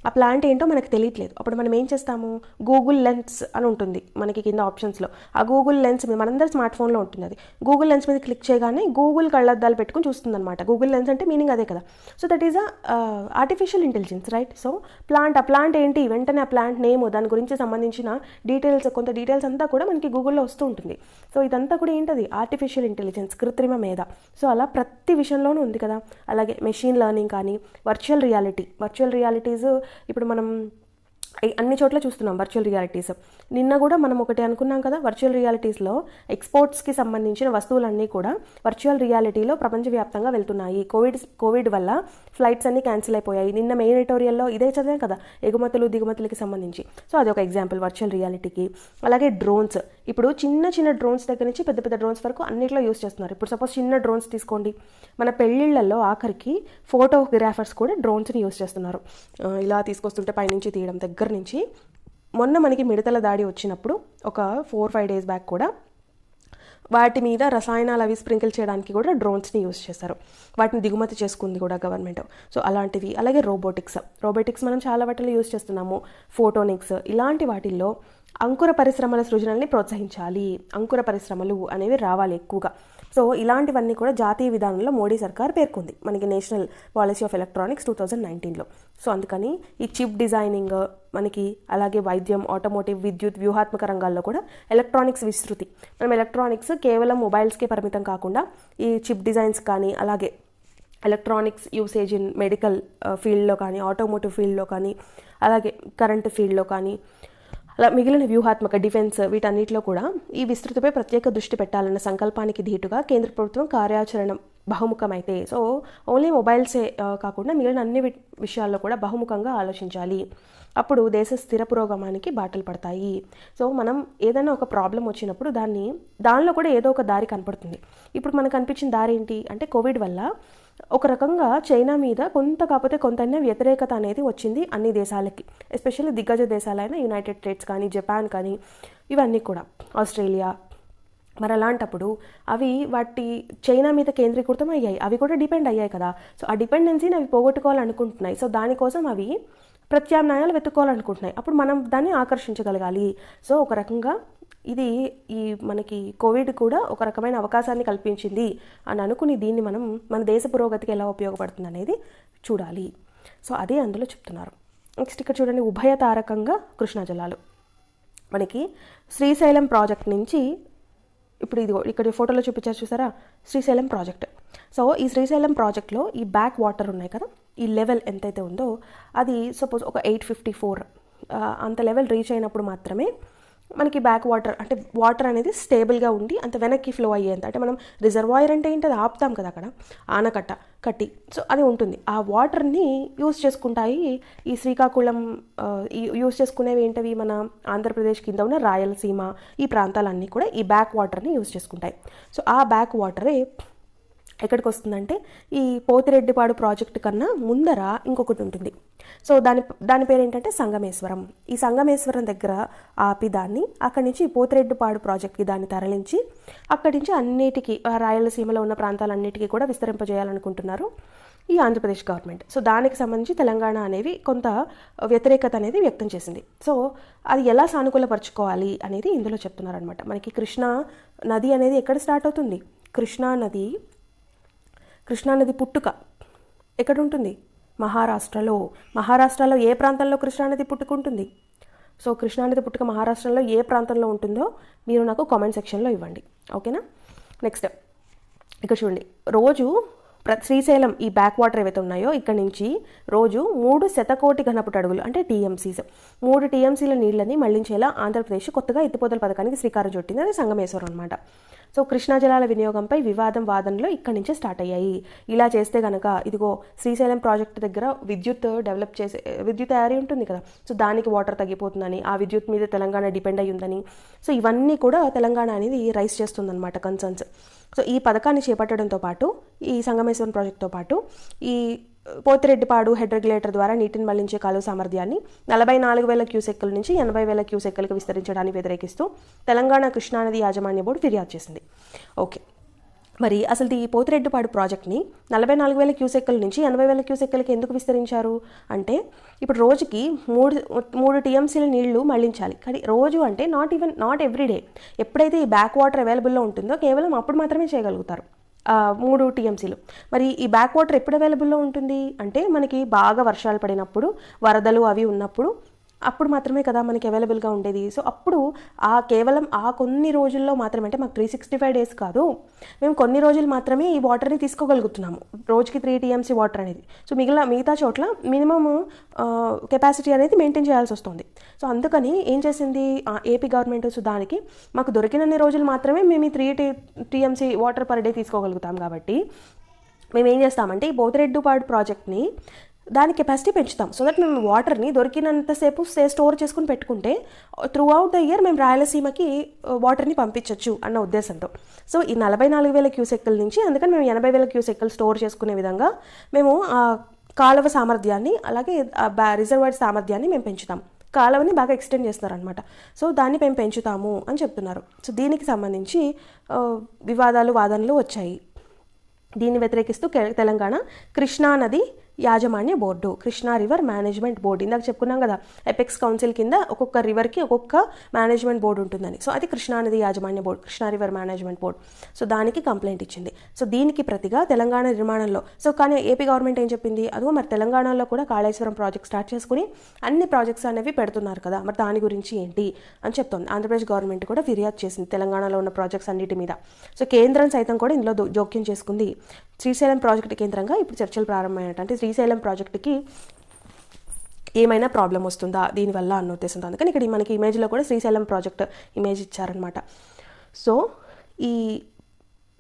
ఆ ప్లాంట్ ఏంటో మనకు తెలియట్లేదు. అప్పుడు మనం ఏం చేస్తాము, గూగుల్ లెన్స్ అని ఉంటుంది మనకి కింద ఆప్షన్స్లో. ఆ గూగుల్ లెన్స్ మీద మనందరి స్మార్ట్ ఫోన్లో ఉంటుంది. అది గూగుల్ లెన్స్ మీద క్లిక్ చేయగానే గూగుల్ కళ్ళద్దాలు పెట్టుకుని చూస్తుంది అనమాట. గూగుల్ లెన్స్ అంటే మీనింగ్ అదే కదా. So that is artificial intelligence, right? So ఆ ప్లాంట్ ఏంటి, వెంటనే ఆ ప్లాంట్ నేమ్, దాని గురించి సంబంధించిన డీటెయిల్స్, కొంత డీటెయిల్స్ అంతా కూడా మనకి గూగుల్లో వస్తూ ఉంటుంది. సో ఇదంతా కూడా ఏంటది, ఆర్టిఫిషియల్ ఇంటెలిజెన్స్, కృత్రిమ మేధ. సో అలా ప్రతి విషయంలోనూ ఉంది కదా. అలాగే మెషిన్ లెర్నింగ్ కానీ, వర్చువల్ రియాలిటీస్ ఇప్పుడు మనం అన్ని చోట్ల చూస్తున్నాం వర్చువల్ రియాలిటీస్. నిన్న కూడా మనం ఒకటి అనుకున్నాం కదా, వర్చువల్ రియాలిటీస్లో ఎక్స్పోర్ట్స్కి సంబంధించిన వస్తువులన్నీ కూడా వర్చువల్ రియాలిటీలో ప్రపంచవ్యాప్తంగా వెళ్తున్నాయి. కోవిడ్ వల్ల ఫ్లైట్స్ అన్నీ క్యాన్సిల్ అయిపోయాయి. నిన్న మెయిన్ ఎడిటోరియల్లో ఇదే చదివాం కదా, ఎగుమతులు దిగుమతులకి సంబంధించి. సో అది ఒక ఎగ్జాంపుల్ వర్చువల్ రియాలిటీకి. అలాగే డ్రోన్స్, ఇప్పుడు చిన్న డ్రోన్స్ దగ్గర నుంచి పెద్ద పెద్ద డ్రోన్స్ వరకు అన్నిట్లో యూస్ చేస్తున్నారు. ఇప్పుడు సపోజ్ చిన్న డ్రోన్స్ తీసుకోండి, మన పెళ్ళిళ్ళల్లో ఆఖరికి ఫోటోగ్రాఫర్స్ కూడా డ్రోన్స్ని యూస్ చేస్తున్నారు. ఇలా తీసుకొస్తుంటే పైనుంచి తీయడం దగ్గర నుంచి. మొన్న మనకి మిడతల దాడి వచ్చినప్పుడు ఒక 4-5 డేస్ బ్యాక్ కూడా వాటి మీద రసాయనాలు అవి స్ప్రింకిల్ చేయడానికి కూడా డ్రోన్స్ని యూస్ చేశారు. వాటిని దిగుమతి చేసుకుంది కూడా గవర్నమెంట్. సో అలాంటివి. అలాగే రోబోటిక్స్ మనం చాలా వాటిలో యూస్ చేస్తున్నాము. ఫోటోనిక్స్, ఇలాంటి వాటిల్లో అంకుర పరిశ్రమల సృజనల్ని ప్రోత్సహించాలి. అంకుర పరిశ్రమలు అనేవి రావాలి ఎక్కువగా. సో ఇలాంటివన్నీ కూడా జాతీయ విధానంలో మోడీ సర్కార్ పేర్కొంది మనకి నేషనల్ పాలసీ ఆఫ్ ఎలక్ట్రానిక్స్ 2019లో. సో అందుకని ఈ చిప్ డిజైనింగ్ మనకి, అలాగే వైద్యం, ఆటోమోటివ్, విద్యుత్, వ్యూహాత్మక రంగాల్లో కూడా ఎలక్ట్రానిక్స్ విస్తృతి. మనం ఎలక్ట్రానిక్స్ కేవలం మొబైల్స్కే పరిమితం కాకుండా ఈ చిప్ డిజైన్స్ కానీ, అలాగే ఎలక్ట్రానిక్స్ యూసేజ్ ఇన్ మెడికల్ ఫీల్డ్లో కానీ, ఆటోమోటివ్ ఫీల్డ్లో కానీ, అలాగే కరెంట్ ఫీల్డ్లో కానీ, అలా మిగిలిన వ్యూహాత్మక, డిఫెన్స్, వీటన్నిటిలో కూడా ఈ విస్తృతిపై ప్రత్యేక దృష్టి పెట్టాలన్న సంకల్పానికి ధీటుగా కేంద్ర ప్రభుత్వం కార్యాచరణ బహుముఖమైతే, సో ఓన్లీ మొబైల్సే కాకుండా మిగిలిన అన్ని విషయాల్లో కూడా బహుముఖంగా ఆలోచించాలి. అప్పుడు దేశ స్థిర పురోగమానికి బాటలు పడతాయి. సో మనం ఏదైనా ఒక ప్రాబ్లం వచ్చినప్పుడు దానిలో కూడా ఏదో ఒక దారి కనపడుతుంది. ఇప్పుడు మనకు అనిపించిన దారి ఏంటి అంటే, కోవిడ్ వల్ల ఒక రకంగా చైనా మీద కాకపోతే కొంతైనా వ్యతిరేకత అనేది వచ్చింది అన్ని దేశాలకి, ఎస్పెషల్లీ దిగ్గజ దేశాలైన యునైటెడ్ స్టేట్స్ కానీ, జపాన్ కానీ, ఇవన్నీ కూడా, ఆస్ట్రేలియా. మరి అలాంటప్పుడు అవి చైనా మీద కేంద్రీకృతం అయ్యాయి, అవి కూడా డిపెండ్ అయ్యాయి కదా. సో ఆ డిపెండెన్సీని అవి పోగొట్టుకోవాలనుకుంటున్నాయి. సో దానికోసం అవి ప్రత్యామ్నాయాలు వెతుక్కోవాలనుకుంటున్నాయి. అప్పుడు మనం దాన్ని ఆకర్షించగలగాలి. సో ఒక రకంగా ఇది మనకి కోవిడ్ కూడా ఒక రకమైన అవకాశాన్ని కల్పించింది అని అనుకుని దీన్ని మనం మన దేశ పురోగతికి ఎలా ఉపయోగపడుతుంది అనేది చూడాలి. సో అదే అందులో చెప్తున్నారు. నెక్స్ట్ ఇక్కడ చూడండి, ఉభయతారకంగా కృష్ణా జలాలు. మనకి శ్రీశైలం ప్రాజెక్ట్ నుంచి ఇప్పుడు ఇక్కడ ఫోటోలో చూపించారు చూసారా, శ్రీశైలం ప్రాజెక్ట్. సో ఈ శ్రీశైలం ప్రాజెక్ట్లో ఈ బ్యాక్ వాటర్ ఉన్నాయి కదా, ఈ లెవెల్ ఎంతైతే ఉందో అది సపోజ్ ఒక 854 అంత లెవెల్ రీచ్ అయినప్పుడు మాత్రమే మనకి బ్యాక్ వాటర్, అంటే వాటర్ అనేది స్టేబుల్గా ఉండి అంత వెనక్కి ఫ్లో అయ్యేంత, అంటే మనం రిజర్వాయర్ అంటే ఏంటి, అది ఆపుతాం కదా అక్కడ, ఆనకట్ట కట్టి, సో అది ఉంటుంది. ఆ వాటర్ని యూస్ చేసుకుంటాయి ఈ శ్రీకాకుళం. యూస్ చేసుకునేవి ఏంటవి, మన ఆంధ్రప్రదేశ్ కింద ఉన్న రాయలసీమ, ఈ ప్రాంతాలన్నీ కూడా ఈ బ్యాక్ వాటర్ని యూస్ చేసుకుంటాయి. సో ఆ బ్యాక్ వాటరే ఎక్కడికి వస్తుందంటే ఈ పోతిరెడ్డిపాడు ప్రాజెక్టు కన్నా ముందర ఇంకొకటి ఉంటుంది. సో దాని పేరు ఏంటంటే సంగమేశ్వరం. ఈ సంగమేశ్వరం దగ్గర ఆపి దాన్ని అక్కడి నుంచి పోతిరెడ్డిపాడు ప్రాజెక్ట్కి దాన్ని తరలించి అక్కడి నుంచి అన్నిటికీ రాయలసీమలో ఉన్న ప్రాంతాలన్నిటికీ కూడా విస్తరింపజేయాలనుకుంటున్నారు ఈ ఆంధ్రప్రదేశ్ గవర్నమెంట్. సో దానికి సంబంధించి తెలంగాణ అనేవి కొంత వ్యతిరేకత అనేది వ్యక్తం చేసింది. సో అది ఎలా సానుకూలపరచుకోవాలి అనేది ఇందులో చెప్తున్నారనమాట. మనకి కృష్ణా నది అనేది ఎక్కడ స్టార్ట్ అవుతుంది, కృష్ణా నది పుట్టుక ఎక్కడ ఉంటుంది, మహారాష్ట్రలో ఏ ప్రాంతంలో కృష్ణానది పుట్టుకుంటుంది. సో కృష్ణానది పుట్టుక మహారాష్ట్రలో ఏ ప్రాంతంలో ఉంటుందో మీరు నాకు కామెంట్ సెక్షన్లో ఇవ్వండి, ఓకేనా. నెక్స్ట్ ఇక్కడ చూడండి, రోజు శ్రీశైలం ఈ బ్యాక్ వాటర్ ఏవైతే ఉన్నాయో ఇక్కడ నుంచి రోజు 3 శతకోటి ఘనపుట అడుగులు అంటే టీఎంసీస్, 3 టీఎంసీల నీళ్ళని మళ్లించేలా ఆంధ్రప్రదేశ్ కొత్తగా ఎత్తిపోతల పథకానికి శ్రీకారం చుట్టింది. అది సంగమేశ్వరం అనమాట. సో కృష్ణా జలాల వినియోగంపై వాదనలు ఇక్కడి నుంచే స్టార్ట్ అయ్యాయి. ఇలా చేస్తే కనుక ఇదిగో శ్రీశైలం ప్రాజెక్టు దగ్గర విద్యుత్ తయారీ ఉంటుంది కదా, సో దానికి వాటర్ తగ్గిపోతుందని, ఆ విద్యుత్ మీద తెలంగాణ డిపెండ్ అయ్యి ఉందని, సో ఇవన్నీ కూడా తెలంగాణ అనేది రైస్ చేస్తుందన్నమాట కన్సర్న్స్. సో ఈ పథకాన్ని చేపట్టడంతో పాటు ఈ సంగమేశ్వరం ప్రాజెక్టుతో పాటు ఈ పోతిరెడ్డిపాడు హెడ్ రెగ్యులేటర్ ద్వారా నీటిని మళ్లించే కాలువ సామర్థ్యాన్ని 44,000 క్యూసెక్కుల నుంచి 80,000 క్యూసెక్కులకు విస్తరించడాన్ని వ్యతిరేకిస్తూ తెలంగాణ కృష్ణానది యాజమాన్య బోర్డు ఫిర్యాదు చేసింది. ఓకే, మరి అసలు ఈ పోతిరెడ్డిపాడు ప్రాజెక్ట్ని 44,000 క్యూసెక్కుల నుంచి 80,000 క్యూసెక్కులకి ఎందుకు విస్తరించారు అంటే ఇప్పుడు రోజుకి మూడు టీఎంసీల నీళ్లు మళ్లించాలి. కానీ రోజు అంటే నాట్ ఎవ్రీడే. ఎప్పుడైతే ఈ బ్యాక్ వాటర్ అవైలబుల్లో ఉంటుందో కేవలం అప్పుడు మాత్రమే చేయగలుగుతారు 3 టీఎంసీలు. మరి ఈ బ్యాక్ వాటర్ ఎప్పుడు అవైలబుల్లో ఉంటుంది అంటే మనకి బాగా వర్షాలు పడినప్పుడు, వరదలు అవి ఉన్నప్పుడు అప్పుడు మాత్రమే కదా మనకి అవైలబుల్గా ఉండేది. సో అప్పుడు కేవలం కొన్ని రోజుల్లో మాత్రమే, అంటే మాకు 365 డేస్ కాదు, మేము కొన్ని రోజులు మాత్రమే ఈ వాటర్ని తీసుకోగలుగుతున్నాము, రోజుకి 3 టీఎంసీ వాటర్ అనేది. సో మిగతా చోట్ల మినిమమ్ కెపాసిటీ అనేది మెయింటైన్ చేయాల్సి వస్తుంది. సో అందుకని ఏం చేసింది ఏపీ గవర్నమెంట్, సో దానికి మాకు దొరికినన్ని రోజులు మాత్రమే మేము ఈ 3 టీఎంసీ వాటర్ పర్ డే తీసుకోగలుగుతాం. కాబట్టి మేము ఏం చేస్తామంటే ఈ పోతిరెడ్డిపాడు ప్రాజెక్ట్ని దాని కెపాసిటీ పెంచుతాం. సో దట్ మేము వాటర్ని దొరికినంతసేపు స్టోర్ చేసుకుని పెట్టుకుంటే త్రూ అవుట్ ద ఇయర్ మేము రాయలసీమకి వాటర్ని పంపించవచ్చు అన్న ఉద్దేశంతో. సో ఈ 44,000 క్యూసెక్కుల నుంచి అందుకని మేము 80,000 క్యూసెక్కులు స్టోర్ చేసుకునే విధంగా మేము కాలువ సామర్థ్యాన్ని అలాగే రిజర్వాయర్ సామర్థ్యాన్ని మేము పెంచుతాం. కాలువని బాగా ఎక్స్టెండ్ చేస్తున్నారనమాట. సో దాన్ని మేము పెంచుతాము అని చెప్తున్నారు. సో దీనికి సంబంధించి వివాదాలు వాదనలు వచ్చాయి. దీన్ని వ్యతిరేకిస్తూ తెలంగాణ కృష్ణా నది యాజమాన్య board, Krishna river management board, ఇందాక చెప్పుకున్నాం కదా ఎపెక్స్ కౌన్సిల్ కింద ఒక్కొక్క రివర్కి ఒక్కొక్క మేనేజ్మెంట్ బోర్డు ఉంటుందని. సో అది కృష్ణా నది యాజమాన్య board, Krishna river management board. So దానికి కంప్లైంట్ ఇచ్చింది. సో దీనికి ప్రతిగా తెలంగాణ నిర్మాణంలో కానీ ఏపీ గవర్నమెంట్ ఏం చెప్పింది, అదిగో మరి తెలంగాణలో కూడా కాళేశ్వరం ప్రాజెక్ట్ స్టార్ట్ చేసుకుని అన్ని ప్రాజెక్ట్స్ అనేవి పెడుతున్నారు కదా, మరి దాని గురించి ఏంటి అని చెప్తోంది. ఆంధ్రప్రదేశ్ గవర్నమెంట్ కూడా ఫిర్యాదు చేసింది తెలంగాణలో ఉన్న ప్రాజెక్ట్స్ అన్నిటి మీద. సో కేంద్రం సైతం కూడా ఇందులో జోక్యం చేసుకుంది. శ్రీశైలం ప్రాజెక్టు కేంద్రంగా ఇప్పుడు చర్చలు ప్రారంభమైనట్టు. అంటే శ్రీశైలం ప్రాజెక్టుకి ఏమైనా ప్రాబ్లం వస్తుందా దీనివల్ల అన్న ఉద్దేశంతో. అందుకని ఇక్కడ మనకి ఇమేజ్లో కూడా శ్రీశైలం ప్రాజెక్ట్ ఇమేజ్ ఇచ్చారనమాట. సో ఈ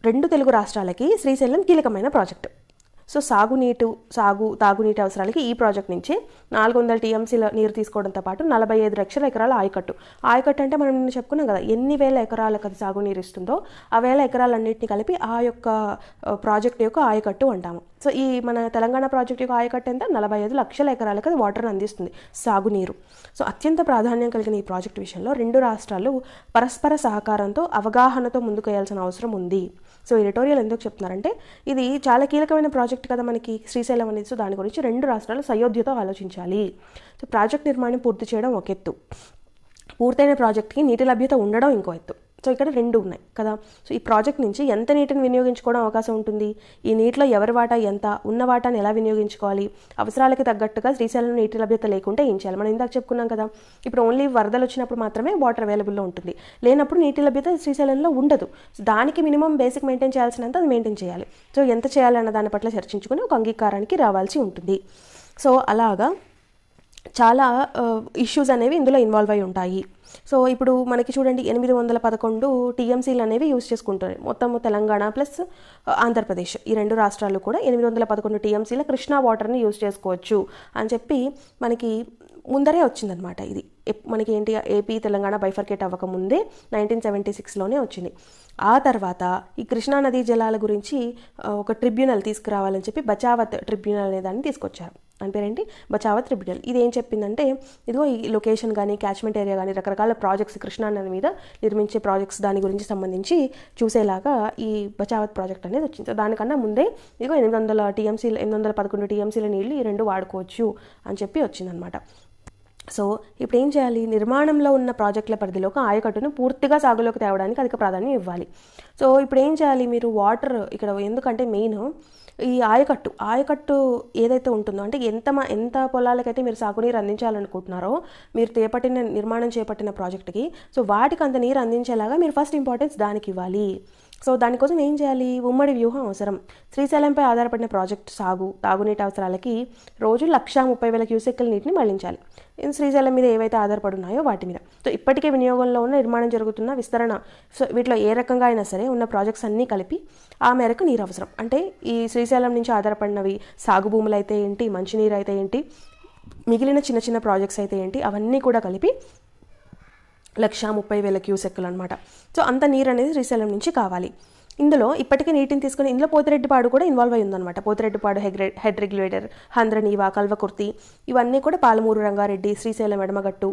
2 తెలుగు రాష్ట్రాలకి శ్రీశైలం కీలకమైన ప్రాజెక్టు. సో తాగునీటి అవసరాలకి ఈ ప్రాజెక్ట్ నుంచి 400 టీఎంసీల నీరు తీసుకోవడంతో పాటు 45 లక్షల ఎకరాల ఆయకట్టు అంటే మనం నిన్న చెప్పుకున్నాం కదా ఎన్ని వేల ఎకరాలకు అది సాగునీరు ఇస్తుందో ఆ వేల ఎకరాలన్నింటినీ కలిపి ఆ యొక్క ప్రాజెక్ట్ యొక్క ఆయకట్టు అంటాము. సో ఈ మన తెలంగాణ ప్రాజెక్ట్ యొక్క ఆయకట్టు ఎంత 45 లక్షల ఎకరాలకు అది వాటర్ని అందిస్తుంది, సాగునీరు. సో అత్యంత ప్రాధాన్యం కలిగిన ఈ ప్రాజెక్టు విషయంలో 2 రాష్ట్రాలు పరస్పర సహకారంతో అవగాహనతో ముందుకు వేయాల్సిన అవసరం ఉంది. సో ఎడిటోరియల్ ఎందుకు చెప్తున్నారంటే ఇది చాలా కీలకమైన ప్రాజెక్ట్ కదా మనకి శ్రీశైలం అనేది. సో దాని గురించి 2 రాష్ట్రాలు సయోధ్యతో ఆలోచించాలి. సో ప్రాజెక్ట్ నిర్మాణం పూర్తి చేయడం ఒక ఎత్తు, పూర్తయిన ప్రాజెక్ట్కి నీటి లభ్యత ఉండడం ఇంకో ఎత్తు. సో ఇక్కడ 2 ఉన్నాయి కదా. సో ఈ ప్రాజెక్ట్ నుంచి ఎంత నీటిని వినియోగించుకోవడం అవకాశం ఉంటుంది, ఈ నీటిలో ఎవరి వాటా ఎంత, ఉన్న వాటాను ఎలా వినియోగించుకోవాలి, అవసరాలకి తగ్గట్టుగా శ్రీశైలం నీటి లభ్యత లేకుంటే ఏం చేయాలి. మనం ఇందాక చెప్పుకున్నాం కదా, ఇప్పుడు ఓన్లీ వరదలు వచ్చినప్పుడు మాత్రమే వాటర్ అవైలబుల్లో ఉంటుంది, లేనప్పుడు నీటి లభ్యత శ్రీశైలంలో ఉండదు. సో దానికి మినిమం బేసిక్ మెయింటైన్ చేయాల్సినంత అది మెయింటైన్ చేయాలి. సో ఎంత చేయాలన్న దాని పట్ల చర్చించుకుని ఒక అంగీకారానికి రావాల్సి ఉంటుంది. సో అలాగా చాలా ఇష్యూస్ అనేవి ఇందులో ఇన్వాల్వ్ అయి ఉంటాయి. సో ఇప్పుడు మనకి చూడండి 811 టీఎంసీలు అనేవి యూజ్ చేసుకుంటున్నాయి మొత్తం తెలంగాణ ప్లస్ ఆంధ్రప్రదేశ్, ఈ 2 రాష్ట్రాలు కూడా 811 టీఎంసీల కృష్ణా వాటర్ని యూజ్ చేసుకోవచ్చు అని చెప్పి మనకి ముందరే వచ్చిందనమాట. ఇది మనకి ఏంటి ఏపీ తెలంగాణ బైఫర్కేట్ అవ్వకముందే 1976లోనే వచ్చింది. ఆ తర్వాత ఈ కృష్ణా నదీ జలాల గురించి ఒక ట్రిబ్యునల్ తీసుకురావాలని చెప్పి బచావత్ ట్రిబ్యునల్ అనే దాన్ని తీసుకొచ్చారు. అని పేరేంటి బచావత్ ట్రిబ్యునల్. ఇది ఏం చెప్పిందంటే ఇదిగో ఈ లొకేషన్ కానీ క్యాచ్మెంట్ ఏరియా కానీ రకరకాల ప్రాజెక్ట్స్ కృష్ణా నది మీద నిర్మించే ప్రాజెక్ట్స్ దాని గురించి సంబంధించి చూసేలాగా ఈ బచావత్ ప్రాజెక్ట్ అనేది వచ్చింది. సో దానికన్నా ముందే ఇదిగో 811 టీఎంసీల నీళ్ళు ఈ 2 వాడుకోవచ్చు అని చెప్పి వచ్చిందనమాట. సో ఇప్పుడు ఏం చేయాలి, నిర్మాణంలో ఉన్న ప్రాజెక్టుల పరిధిలో ఒక ఆయకట్టును పూర్తిగా సాగులోకి తేవడానికి అధిక ప్రాధాన్యం ఇవ్వాలి. సో ఇప్పుడు ఏం చేయాలి మీరు వాటర్ ఇక్కడ, ఎందుకంటే మెయిన్ ఈ ఆయకట్టు ఏదైతే ఉంటుందో అంటే ఎంత పొలాలకైతే మీరు సాగునీరు అందించాలనుకుంటున్నారో మీరు నిర్మాణం చేపట్టిన ప్రాజెక్టుకి, సో వాటికి అంత నీరు అందించేలాగా మీరు ఫస్ట్ ఇంపార్టెన్స్ దానికి ఇవ్వాలి. సో దానికోసం ఏం చేయాలి, ఉమ్మడి వ్యూహం అవసరం. శ్రీశైలంపై ఆధారపడిన ప్రాజెక్టు తాగునీటి అవసరాలకి రోజు 130,000 క్యూసెక్కుల నీటిని మళ్లించాలి. శ్రీశైలం మీద ఏవైతే ఆధారపడి ఉన్నాయో వాటి మీద. సో ఇప్పటికే వినియోగంలో ఉన్న నిర్మాణం జరుగుతున్న విస్తరణ, సో వీటిలో ఏ రకంగా అయినా సరే ఉన్న ప్రాజెక్ట్స్ అన్నీ కలిపి ఆ మేరకు నీరు అవసరం. అంటే ఈ శ్రీశైలం నుంచి ఆధారపడినవి సాగు భూములు అయితే ఏంటి, మంచినీరు అయితే ఏంటి, మిగిలిన చిన్న చిన్న ప్రాజెక్ట్స్ అయితే ఏంటి, అవన్నీ కూడా కలిపి 130,000 క్యూసెక్కులు అనమాట. సో అంత నీరు అనేది శ్రీశైలం నుంచి కావాలి. ఇందులో ఇప్పటికే నీటిని తీసుకుని ఇందులో పోతిరెడ్డిపాడు కూడా ఇన్వాల్వ్ అయి ఉందన్నమాట. పోతిరెడ్డిపాడు హెడ్ రెగ్యులేటర్, హంద్రనీవా, కల్వకుర్తి ఇవన్నీ కూడా పాలమూరు రంగారెడ్డి, శ్రీశైలం ఎడమగట్టు,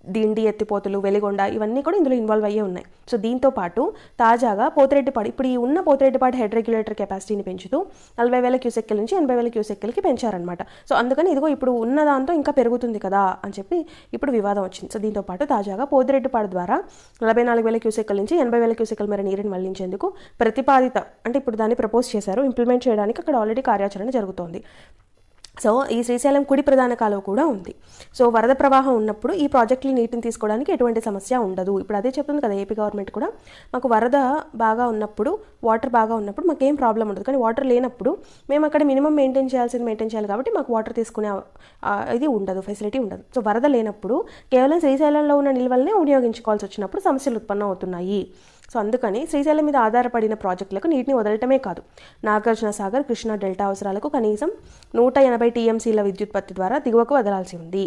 దిండి ఎత్తిపోతులు, వెలిగొండ ఇవన్నీ కూడా ఇందులో ఇన్వాల్వ్ అయ్యే ఉన్నాయి. సో దీంతో పాటు తాజాగా పోతిరెడ్డిపాడు, ఇప్పుడు ఈ ఉన్న పోతిరెడ్డిపాడు హెడ్ రెగ్యులేటర్ కెపాసిటీని పెంచుతూ 40,000 క్యూసెక్కుల నుంచి 80,000 క్యూసెక్కులకి పెంచారనమాట. సో అందుకని ఇదిగో ఇప్పుడు ఉన్న దాంతో ఇంకా పెరుగుతుంది కదా అని చెప్పి ఇప్పుడు వివాదం వచ్చింది. సో దీంతో పాటు తాజాగా పోతిరెడ్డిపాడు ద్వారా 44,000 క్యూసెక్కుల నుంచి 80,000 క్యూసెక్కుల మేర నీరుని మళ్లించేందుకు ప్రతిపాదిత, అంటే ఇప్పుడు దాన్ని ప్రపోజ్ చేశారు, ఇంప్లిమెంట్ చేయడానికి అక్కడ ఆల్రెడీ కార్యాచరణ జరుగుతోంది. సో ఈ శ్రీశైలం కుడి ప్రధాన కాలువ కూడా ఉంది. సో వరద ప్రవాహం ఉన్నప్పుడు ఈ ప్రాజెక్టులు నీటిని తీసుకోవడానికి ఎటువంటి సమస్య ఉండదు. ఇప్పుడు అదే చెప్తుంది కదా ఏపీ గవర్నమెంట్ కూడా, మాకు వరద బాగా ఉన్నప్పుడు, వాటర్ బాగా ఉన్నప్పుడు మాకు ఏం ప్రాబ్లం ఉండదు, కానీ వాటర్ లేనప్పుడు మేము అక్కడ మినిమం మెయింటైన్ చేయాలి కాబట్టి మాకు వాటర్ తీసుకునే ఇది ఉండదు, ఫెసిలిటీ ఉండదు. సో వరద లేనప్పుడు కేవలం శ్రీశైలంలో ఉన్న నిల్వల్నే వినియోగించుకోవాల్సి వచ్చినప్పుడు సమస్యలు ఉత్పన్నం అవుతున్నాయి. సో అందుకని శ్రీశైలం మీద ఆధారపడిన ప్రాజెక్టులకు నీటిని వదలటమే కాదు, నాగార్జున సాగర్, కృష్ణా డెల్టా అవసరాలకు కనీసం 180 టీఎంసీల విద్యుత్పత్తి ద్వారా దిగువకు వదలాల్సి ఉంది.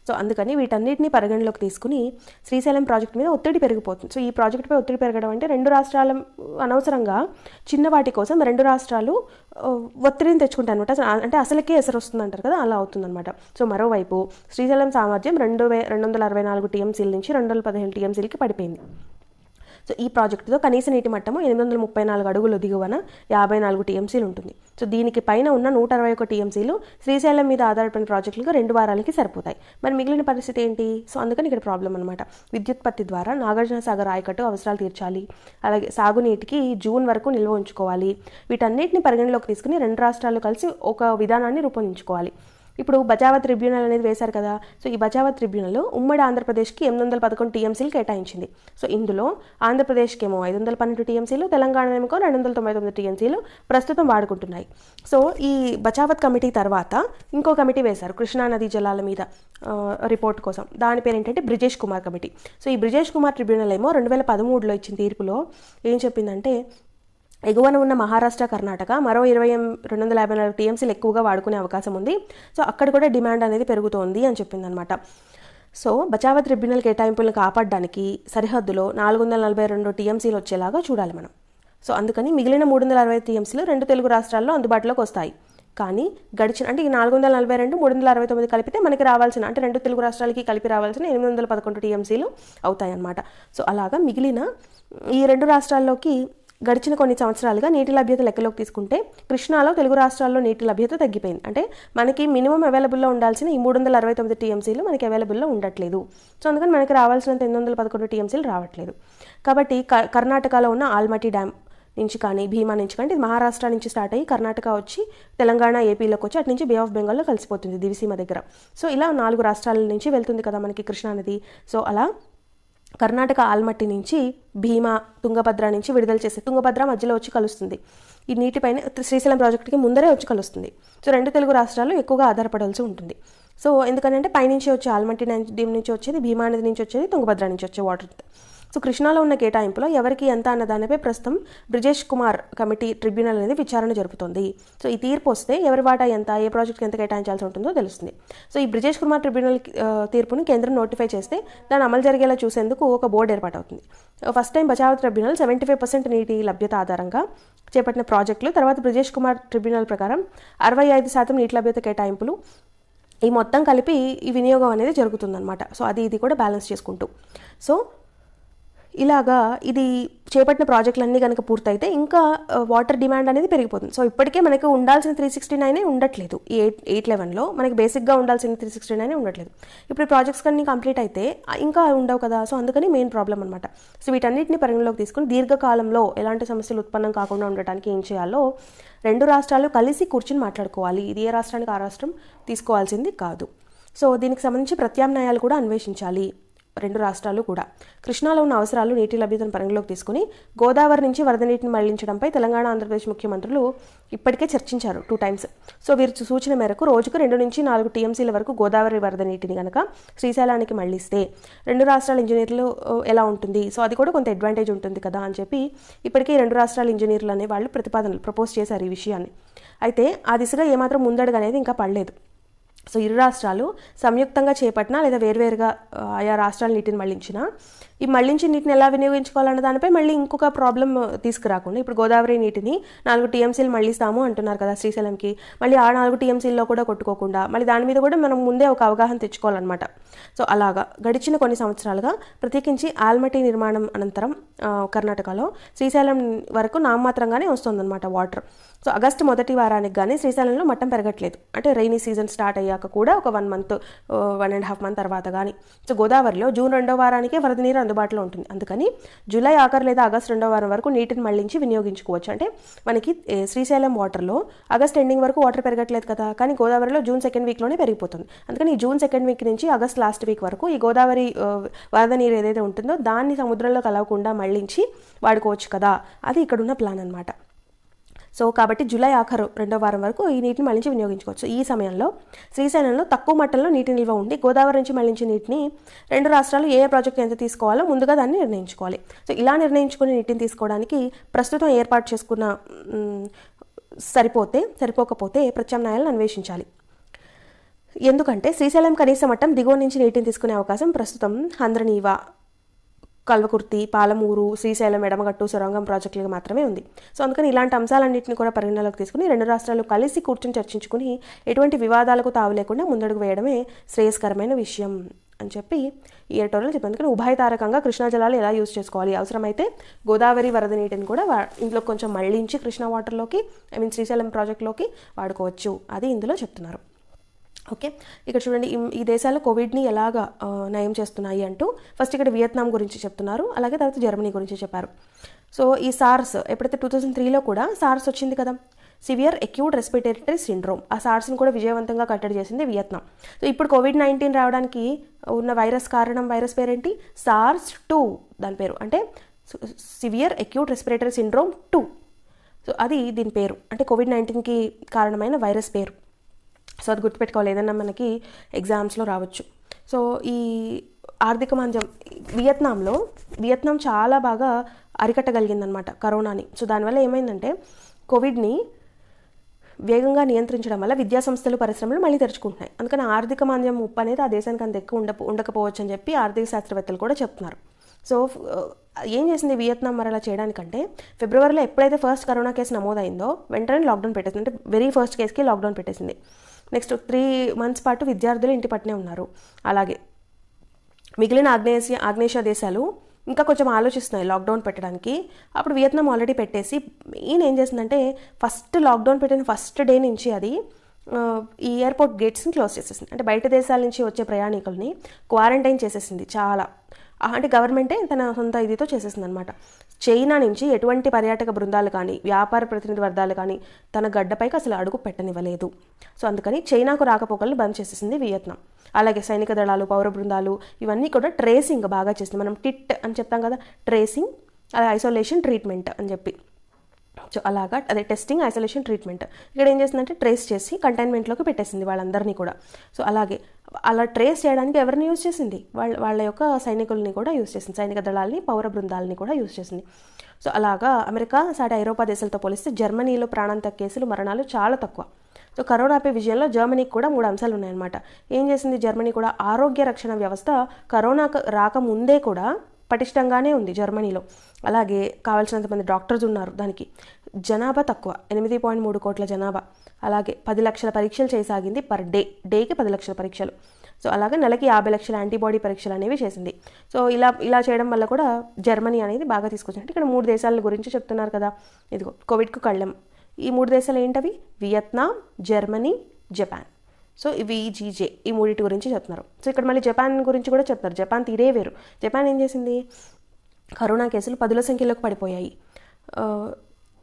సో అందుకని వీటన్నిటిని పరిగణలోకి తీసుకుని శ్రీశైలం ప్రాజెక్టు మీద ఒత్తిడి పెరిగిపోతుంది. సో ఈ ప్రాజెక్టుపై ఒత్తిడి పెరగడం అంటే రెండు రాష్ట్రాల అనవసరంగా చిన్న వాటి కోసం రెండు రాష్ట్రాలు ఒత్తిడిని తెచ్చుకుంటాయి అనమాట. అంటే అసలుకే ఎసరు వస్తుంది అంటారు కదా, అలా అవుతుందన్నమాట. సో మరోవైపు శ్రీశైలం సామర్థ్యం 264 టీఎంసీల నుంచి 217 టీఎంసీలకి పడిపోయింది. సో ఈ ప్రాజెక్టుతో కనీస నీటి మట్టము 834 అడుగుల దిగువన 54 టీఎంసీలు ఉంటుంది. సో దీనికి పైన ఉన్న 161 టీఎంసీలు శ్రీశైలం మీద ఆధారపడిన ప్రాజెక్టులుగా 2 వారాలకి సరిపోతాయి. మరి మిగిలిన పరిస్థితి ఏంటి? సో అందుకని ఇక్కడ ప్రాబ్లం అనమాట. విద్యుత్పత్తి ద్వారా నాగార్జున సాగర్ ఆయకట్టు అవసరాలు తీర్చాలి, అలాగే సాగునీటికి జూన్ వరకు నిల్వ ఉంచుకోవాలి. వీటన్నిటిని పరిగణలోకి తీసుకుని రెండు రాష్ట్రాలు కలిసి ఒక విధానాన్ని రూపొందించుకోవాలి. ఇప్పుడు బచావత్ ట్రిబ్యునల్ అనేది వేశారు కదా. సో ఈ బచావత్ ట్రిబ్యునల్ ఉమ్మడి ఆంధ్రప్రదేశ్కి 811 టీఎంసీలు కేటాయించింది. సో ఇందులో ఆంధ్రప్రదేశ్కి ఏమో 512 టీఎంసీలు, తెలంగాణ ఏమో 299 టీఎంసీలు ప్రస్తుతం వాడుకుంటున్నాయి. సో ఈ బచావత్ కమిటీ తర్వాత ఇంకో కమిటీ వేశారు కృష్ణా నదీ జలాల మీద రిపోర్ట్ కోసం. దాని పేరు ఏంటంటే బ్రిజేష్ కుమార్ కమిటీ. సో ఈ బ్రిజేష్ కుమార్ ట్రిబ్యునల్ ఏమో 2013లో ఇచ్చిన తీర్పులో ఏం చెప్పిందంటే, ఎగువన ఉన్న మహారాష్ట్ర, కర్ణాటక మరో 254 టీఎంసీలు ఎక్కువగా వాడుకునే అవకాశం ఉంది. సో అక్కడ కూడా డిమాండ్ అనేది పెరుగుతోంది అని చెప్పిందనమాట. సో బచావత్ ట్రిబ్యునల్ కేటాయింపులను కాపాడడానికి సరిహద్దులో 442 టీఎంసీలు వచ్చేలాగా చూడాలి మనం. సో అందుకని మిగిలిన 360 టీఎంసీలు రెండు తెలుగు రాష్ట్రాల్లో అందుబాటులోకి వస్తాయి. కానీ అంటే ఈ 442, 369 కలిపితే మనకి రావాల్సిన, అంటే రెండు తెలుగు రాష్ట్రాలకి కలిపి రావాల్సిన 811 టీఎంసీలు అవుతాయన్నమాట. సో అలాగా మిగిలిన ఈ రెండు రాష్ట్రాల్లోకి గడిచిన కొన్ని సంవత్సరాలుగా నీటి లభ్యత లెక్కలోకి తీసుకుంటే కృష్ణాలో తెలుగు రాష్ట్రాల్లో నీటి లభ్యత తగ్గిపోయింది. అంటే మనకి మినిమం అవైలబుల్లో ఉండాల్సిన ఈ 369 టీఎంసీలు మనకి అవైలబుల్లో ఉండట్లేదు. సో అందుకని మనకి రావాల్సినంత 811 టీఎంసీలు రావట్లేదు. కాబట్టి కర్ణాటకలో ఉన్న ఆల్మట్టి డ్యామ్ నుంచి కానీ, భీమా నుంచి కానీ, ఇది మహారాష్ట్ర నుంచి స్టార్ట్ అయ్యి కర్ణాటక వచ్చి తెలంగాణ, ఏపీలోకి వచ్చి అటు నుంచి బే ఆఫ్ బెంగాల్లో కలిసిపోతుంది దివిసీమ దగ్గర. సో ఇలా 4 రాష్ట్రాల నుంచి వెళ్తుంది కదా మనకి కృష్ణా నది. సో అలా కర్ణాటక ఆల్మట్టి నుంచి భీమా, తుంగభద్ర నుంచి విడుదల చేసి తుంగభద్ర మధ్యలో వచ్చి కలుస్తుంది. ఈ నీటిపైన శ్రీశైలం ప్రాజెక్టుకి ముందరే వచ్చి కలుస్తుంది. సో రెండు తెలుగు రాష్ట్రాలు ఎక్కువగా ఆధారపడాల్సి ఉంటుంది. సో ఎందుకంటే పైనుంచి వచ్చే ఆల్మట్టి డ్యామ్ నుంచి వచ్చేది, భీమా నది నుంచి వచ్చేది, తుంగభద్ర నుంచి వచ్చే వాటర్. సో కృష్ణాలో ఉన్న కేటాయింపులో ఎవరికి ఎంత అన్న దానిపై ప్రస్తుతం బ్రిజేష్ కుమార్ కమిటీ ట్రిబ్యునల్ అనేది విచారణ జరుపుతోంది. సో ఈ తీర్పు వస్తే ఎవరి వాటా ఎంత, ఏ ప్రాజెక్ట్కి ఎంత కేటాయించాల్సి ఉంటుందో తెలుస్తుంది. సో ఈ బ్రిజేష్ కుమార్ ట్రిబ్యునల్ తీర్పుని కేంద్రం నోటిఫై చేస్తే దాన్ని అమలు జరిగేలా చూసేందుకు ఒక బోర్డు ఏర్పాటవుతుంది. ఫస్ట్ టైం బచావత్ ట్రిబ్యునల్ 75% నీటి లభ్యత ఆధారంగా చేపట్టిన ప్రాజెక్టులు, తర్వాత బ్రిజేష్ కుమార్ ట్రిబ్యునల్ ప్రకారం 65% నీటి లభ్యత కేటాయింపులు, ఈ మొత్తం కలిపి ఈ వినియోగం అనేది జరుగుతుందన్నమాట. సో ఇది కూడా బ్యాలెన్స్ చేసుకుంటూ. సో ఇలాగా ఇది చేపట్టిన ప్రాజెక్టులన్నీ కనుక పూర్తయితే ఇంకా వాటర్ డిమాండ్ అనేది పెరిగిపోతుంది. సో ఇప్పటికే మనకు ఉండాల్సిన 369 ఉండట్లేదు. ఈ 811లో మనకి బేసిక్గా ఉండాల్సిన 369 ఉండట్లేదు. ఇప్పుడు ప్రాజెక్ట్స్ అన్నీ కంప్లీట్ అయితే ఇంకా ఉండవు కదా. సో అందుకని మెయిన్ ప్రాబ్లం అనమాట. సో వీటన్నిటిని పరిగణలోకి తీసుకుని దీర్ఘకాలంలో ఎలాంటి సమస్యలు ఉత్పన్నం కాకుండా ఉండటానికి ఏం చేయాలో రెండు రాష్ట్రాలు కలిసి కూర్చుని మాట్లాడుకోవాలి. ఇది ఏ రాష్ట్రానికి ఆ రాష్ట్రం తీసుకోవాల్సింది కాదు. సో దీనికి సంబంధించి ప్రత్యామ్నాయాలు కూడా అన్వేషించాలి రెండు రాష్ట్రాలు కూడా. కృష్ణాలో ఉన్న అవసరాలు, నీటి లభ్యతను పరిగణలోకి తీసుకుని గోదావరి నుంచి వరద నీటిని మళ్లించడంపై తెలంగాణ, ఆంధ్రప్రదేశ్ ముఖ్యమంత్రులు ఇప్పటికే చర్చించారు 2 times. సో వీరి సూచన మేరకు రోజుకు 2 నుంచి 4 టీఎంసీల వరకు గోదావరి వరద నీటిని కనుక శ్రీశైలానికి మళ్లిస్తే రెండు రాష్ట్రాల ఇంజనీర్లు ఎలా ఉంటుంది, సో అది కూడా కొంత అడ్వాంటేజ్ ఉంటుంది కదా అని చెప్పి ఇప్పటికే రెండు రాష్ట్రాల ఇంజనీర్లు అనే వాళ్ళు ప్రపోజ్ చేశారు ఈ విషయాన్ని. అయితే ఆ దిశగా ఏమాత్రం ముందడుగు అనేది ఇంకా పడలేదు. సో ఇరు రాష్ట్రాలు సంయుక్తంగా చేపట్టినా లేదా వేరువేరుగా ఆయా రాష్ట్రాల నీటిని మళ్లించినా ఈ మళ్లించిన నీటిని ఎలా వినియోగించుకోవాలన్న దానిపై మళ్ళీ ఇంకొక ప్రాబ్లం తీసుకురాకుండా ఇప్పుడు గోదావరి నీటిని 4 టీఎంసీలు మళ్లిస్తాము అంటున్నారు కదా శ్రీశైలంకి, మళ్ళీ ఆ 4 టీఎంసీల్లో కూడా కొట్టుకోకుండా మళ్ళీ దాని మీద కూడా మనం ముందే ఒక అవగాహన తెచ్చుకోవాలన్నమాట. సో అలాగా గడిచిన కొన్ని సంవత్సరాలుగా ప్రత్యేకించి ఆల్మట్టి నిర్మాణం అనంతరం కర్ణాటకలో శ్రీశైలం వరకు నామమాత్రంగానే వస్తుందన్నమాట వాటర్. సో ఆగస్టు మొదటి వారానికి కానీ శ్రీశైలంలో మట్టం పెరగట్లేదు. అంటే రైనీ సీజన్ స్టార్ట్ అయ్యాక కూడా ఒక 1 మంత్ 1.5 మంత్ తర్వాత కానీ. సో గోదావరిలో జూన్ 2వ వారానికే వరద నీరు అందుబాటులో ఉంటుంది. అందుకని జూలై ఆఖరు లేదా ఆగస్టు 2వ వారం వరకు నీటిని మళ్లించి వినియోగించుకోవచ్చు. అంటే మనకి శ్రీశైలం వాటర్లో ఆగస్ట్ ఎండింగ్ వరకు వాటర్ పెరగట్లేదు కదా, కానీ గోదావరిలో జూన్ 2nd వీక్లోనే పెరిగిపోతుంది. అందుకని ఈ జూన్ 2nd వీక్ నుంచి ఆగస్ట్ లాస్ట్ వీక్ వరకు ఈ గోదావరి వరద నీరు ఏదైతే ఉంటుందో దాన్ని సముద్రంలో కలవకుండా మళ్లించి వాడుకోవచ్చు కదా, అది ఇక్కడున్న ప్లాన్ అనమాట. సో కాబట్టి జూలై ఆఖరు 2వ వారం వరకు ఈ నీటిని మళ్లించి వినియోగించుకోవచ్చు. ఈ సమయంలో శ్రీశైలంలో తక్కువ మట్టంలో నీటి నిల్వ ఉండి గోదావరి నుంచి మళ్లించిన నీటిని 2 రాష్ట్రాలు ఏ ప్రాజెక్టు ఎంత తీసుకోవాలో ముందుగా దాన్ని నిర్ణయించుకోవాలి. సో ఇలా నిర్ణయించుకుని నీటిని తీసుకోవడానికి ప్రస్తుతం ఏర్పాటు చేసుకున్న సరిపోకపోతే ప్రత్యామ్నాయాలను అన్వేషించాలి. ఎందుకంటే శ్రీశైలం కనీస మట్టం దిగువ నుంచి నీటిని తీసుకునే అవకాశం ప్రస్తుతం హంద్రనీవా, కల్వకుర్తి, పాలమూరు, శ్రీశైలం ఎడమగట్టు సొరంగం ప్రాజెక్టులకు మాత్రమే ఉంది. సో అందుకని ఇలాంటి అంశాలన్నింటినీ కూడా పరిగణలోకి తీసుకుని 2 రాష్ట్రాలు కలిసి కూర్చొని చర్చించుకుని ఎటువంటి వివాదాలకు తావు లేకుండా ముందడుగు వేయడమే శ్రేయస్కరమైన విషయం అని చెప్పి ఈ ఎడిటోరియల్ చెప్పింది. అందుకని ఉభయతారకంగా కృష్ణా జలాలు ఎలా యూజ్ చేసుకోవాలి, అవసరమైతే గోదావరి వరద నీటిని కూడా ఇంట్లో కొంచెం మళ్లించి కృష్ణా వాటర్లోకి శ్రీశైలం ప్రాజెక్టులోకి వాడుకోవచ్చు, అది ఇందులో చెప్తున్నారు. ఓకే, ఇక్కడ చూడండి ఈ దేశాలు కోవిడ్ని ఎలాగా నయం చేస్తున్నాయి అంటూ ఫస్ట్ ఇక్కడ వియత్నాం గురించి చెప్తున్నారు, అలాగే తర్వాత జర్మనీ గురించి చెప్పారు. సో ఈ సార్స్ ఎప్పుడైతే 2003లో కూడా సార్స్ వచ్చింది కదా, సివియర్ అక్యూట్ రెస్పిరేటరీ సిండ్రోమ్, ఆ సార్స్ని కూడా విజయవంతంగా కట్టడి చేసింది వియత్నాం. సో ఇప్పుడు COVID-19 రావడానికి ఉన్న వైరస్ పేరేంటి, SARS-2 దాని పేరు, అంటే severe acute respiratory syndrome 2. So అది దీని పేరు, అంటే COVID-19కి కారణమైన వైరస్ పేరు. సో అది గుర్తుపెట్టుకోవాలి, ఏదన్నా మనకి ఎగ్జామ్స్లో రావచ్చు. సో ఈ ఆర్థిక మాంద్యం వియత్నాం చాలా బాగా అరికట్టగలిగిందనమాట కరోనాని. సో దానివల్ల ఏమైందంటే కోవిడ్ని వేగంగా నియంత్రించడం వల్ల విద్యాసంస్థలు, పరిశ్రమలు మళ్ళీ తెరుచుకుంటున్నాయి. అందుకని ఆర్థిక మాంద్యం ముప్పు అనేది ఆ దేశానికి అంత ఎక్కువ ఉండకపోవచ్చు అని చెప్పి ఆర్థిక శాస్త్రవేత్తలు కూడా చెప్తున్నారు. సో ఏం చేసింది వియత్నాం మరలా చేయడానికంటే, ఫిబ్రవరిలో ఎప్పుడైతే ఫస్ట్ కరోనా కేసు నమోదైందో వెంటనే లాక్డౌన్ పెట్టేసింది. అంటే వెరీ ఫస్ట్ కేసుకి లాక్డౌన్ పెట్టేసింది. నెక్స్ట్ 3 months పాటు విద్యార్థులు ఇంటి పట్టునే ఉన్నారు. అలాగే మిగిలిన ఆగ్నేషియా దేశాలు ఇంకా కొంచెం ఆలోచిస్తున్నాయి లాక్డౌన్ పెట్టడానికి. అప్పుడు వియత్నాం ఆల్రెడీ పెట్టేసి మెయిన్ ఏం చేసిందంటే ఫస్ట్ లాక్డౌన్ పెట్టిన ఫస్ట్ డే నుంచి అది ఈ ఎయిర్పోర్ట్ గేట్స్ని క్లోజ్ చేసేసింది. అంటే బయట దేశాల నుంచి వచ్చే ప్రయాణికుల్ని క్వారంటైన్ చేసేసింది చాలా. అంటే గవర్నమెంటే తన సొంత ఇదితో చేసేసింది అనమాట. చైనా నుంచి ఎటువంటి పర్యాటక బృందాలు కానీ వ్యాపార ప్రతినిధి వర్గాలు కానీ తన గడ్డపైకి అసలు అడుగు పెట్టనివ్వలేదు. సో అందుకని చైనాకు రాకపోకలను బంద్ చేసేసింది వియత్నాం. అలాగే సైనిక దళాలు, పౌర బృందాలు ఇవన్నీ కూడా ట్రేసింగ్ బాగా చేసింది. మనం టిట్ అని చెప్తాం కదా, ట్రేసింగ్, అదే ఐసోలేషన్, ట్రీట్మెంట్ అని చెప్పి. సో అలాగా అదే టెస్టింగ్, ఐసోలేషన్, ట్రీట్మెంట్. ఇక్కడ ఏం చేసిందంటే ట్రేస్ చేసి కంటైన్మెంట్లోకి పెట్టేసింది వాళ్ళందరినీ కూడా. సో అలాగే అలా ట్రేస్ చేయడానికి ఎవరిని యూజ్ చేసింది, వాళ్ళ యొక్క సైనికుల్ని కూడా యూజ్ చేసింది, సైనిక దళాలని, పౌర బృందాలని కూడా యూజ్ చేసింది. సో అలాగా అమెరికా, సాటి ఐరోపా దేశాలతో పోలిస్తే జర్మనీలో ప్రాణాంతక కేసులు, మరణాలు చాలా తక్కువ. సో కరోనాపై విజయంలో జర్మనీకి కూడా 3 అంశాలు ఉన్నాయన్నమాట. ఏం చేసింది జర్మనీ కూడా, ఆరోగ్య రక్షణ వ్యవస్థ కరోనా రాకముందే కూడా పటిష్టంగానే ఉంది జర్మనీలో. అలాగే కావాల్సినంత మంది డాక్టర్స్ ఉన్నారు. దానికి జనాభా తక్కువ, 8.3 కోట్ల జనాభా. అలాగే 10 లక్షల పరీక్షలు చేయసాగింది పర్ డేకి 10 లక్షల పరీక్షలు. సో అలాగే నెలకి 50 లక్షల యాంటీబాడీ పరీక్షలు అనేవి చేసింది. సో ఇలా చేయడం వల్ల కూడా జర్మనీ అనేది బాగా తీసుకొచ్చింది. ఇక్కడ 3 దేశాల గురించి చెప్తున్నారు కదా, ఇదిగో కోవిడ్కు కళ్ళెం. ఈ 3 దేశాలు ఏంటవి, Vietnam, Germany, Japan. So VGJ ఈ 3 గురించి చెప్తున్నారు. సో ఇక్కడ మళ్ళీ జపాన్ గురించి కూడా చెప్తారు. జపాన్ తీరే వేరు. జపాన్ ఏం చేసింది, కరోనా కేసులు 10ల సంఖ్యలోకి పడిపోయాయి.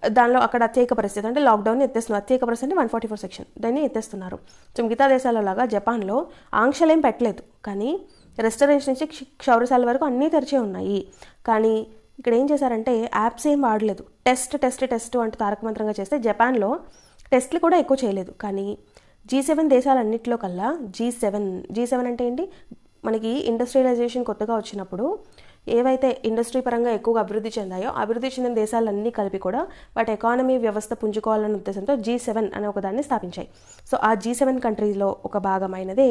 దానిలో అక్కడ అత్యయిక పరిస్థితి అంటే లాక్డౌన్ ఎత్తేస్తున్నారు. అత్యయిక పరిస్థితి అంటే 144 సెక్షన్, దాన్ని ఎత్తేస్తున్నారు. సో మిగతా దేశాల లాగా జపాన్లో ఆంక్షలేం పెట్టలేదు, కానీ రెస్టారెంట్స్ నుంచి క్షౌరశాల వరకు అన్నీ తెరిచే ఉన్నాయి. కానీ ఇక్కడ ఏం చేశారంటే యాప్స్ ఏం వాడలేదు. టెస్ట్ అంటూ తారక మంత్రంగా చేస్తే జపాన్లో టెస్ట్లు కూడా ఎక్కువ చేయలేదు. కానీ G7 దేశాలన్నింటిలో కల్లా G7 అంటే ఏంటి, మనకి ఇండస్ట్రియలైజేషన్ కొత్తగా వచ్చినప్పుడు ఏవైతే ఇండస్ట్రీ పరంగా ఎక్కువగా అభివృద్ధి చెందాయో అభివృద్ధి చెందిన దేశాలన్నీ కలిపి కూడా వాటి ఎకానమీ వ్యవస్థ పుంజుకోవాలనే ఉద్దేశంతో G7 అనే ఒక దాన్ని స్థాపించాయి. సో ఆ G7 కంట్రీస్లో ఒక భాగమైనదే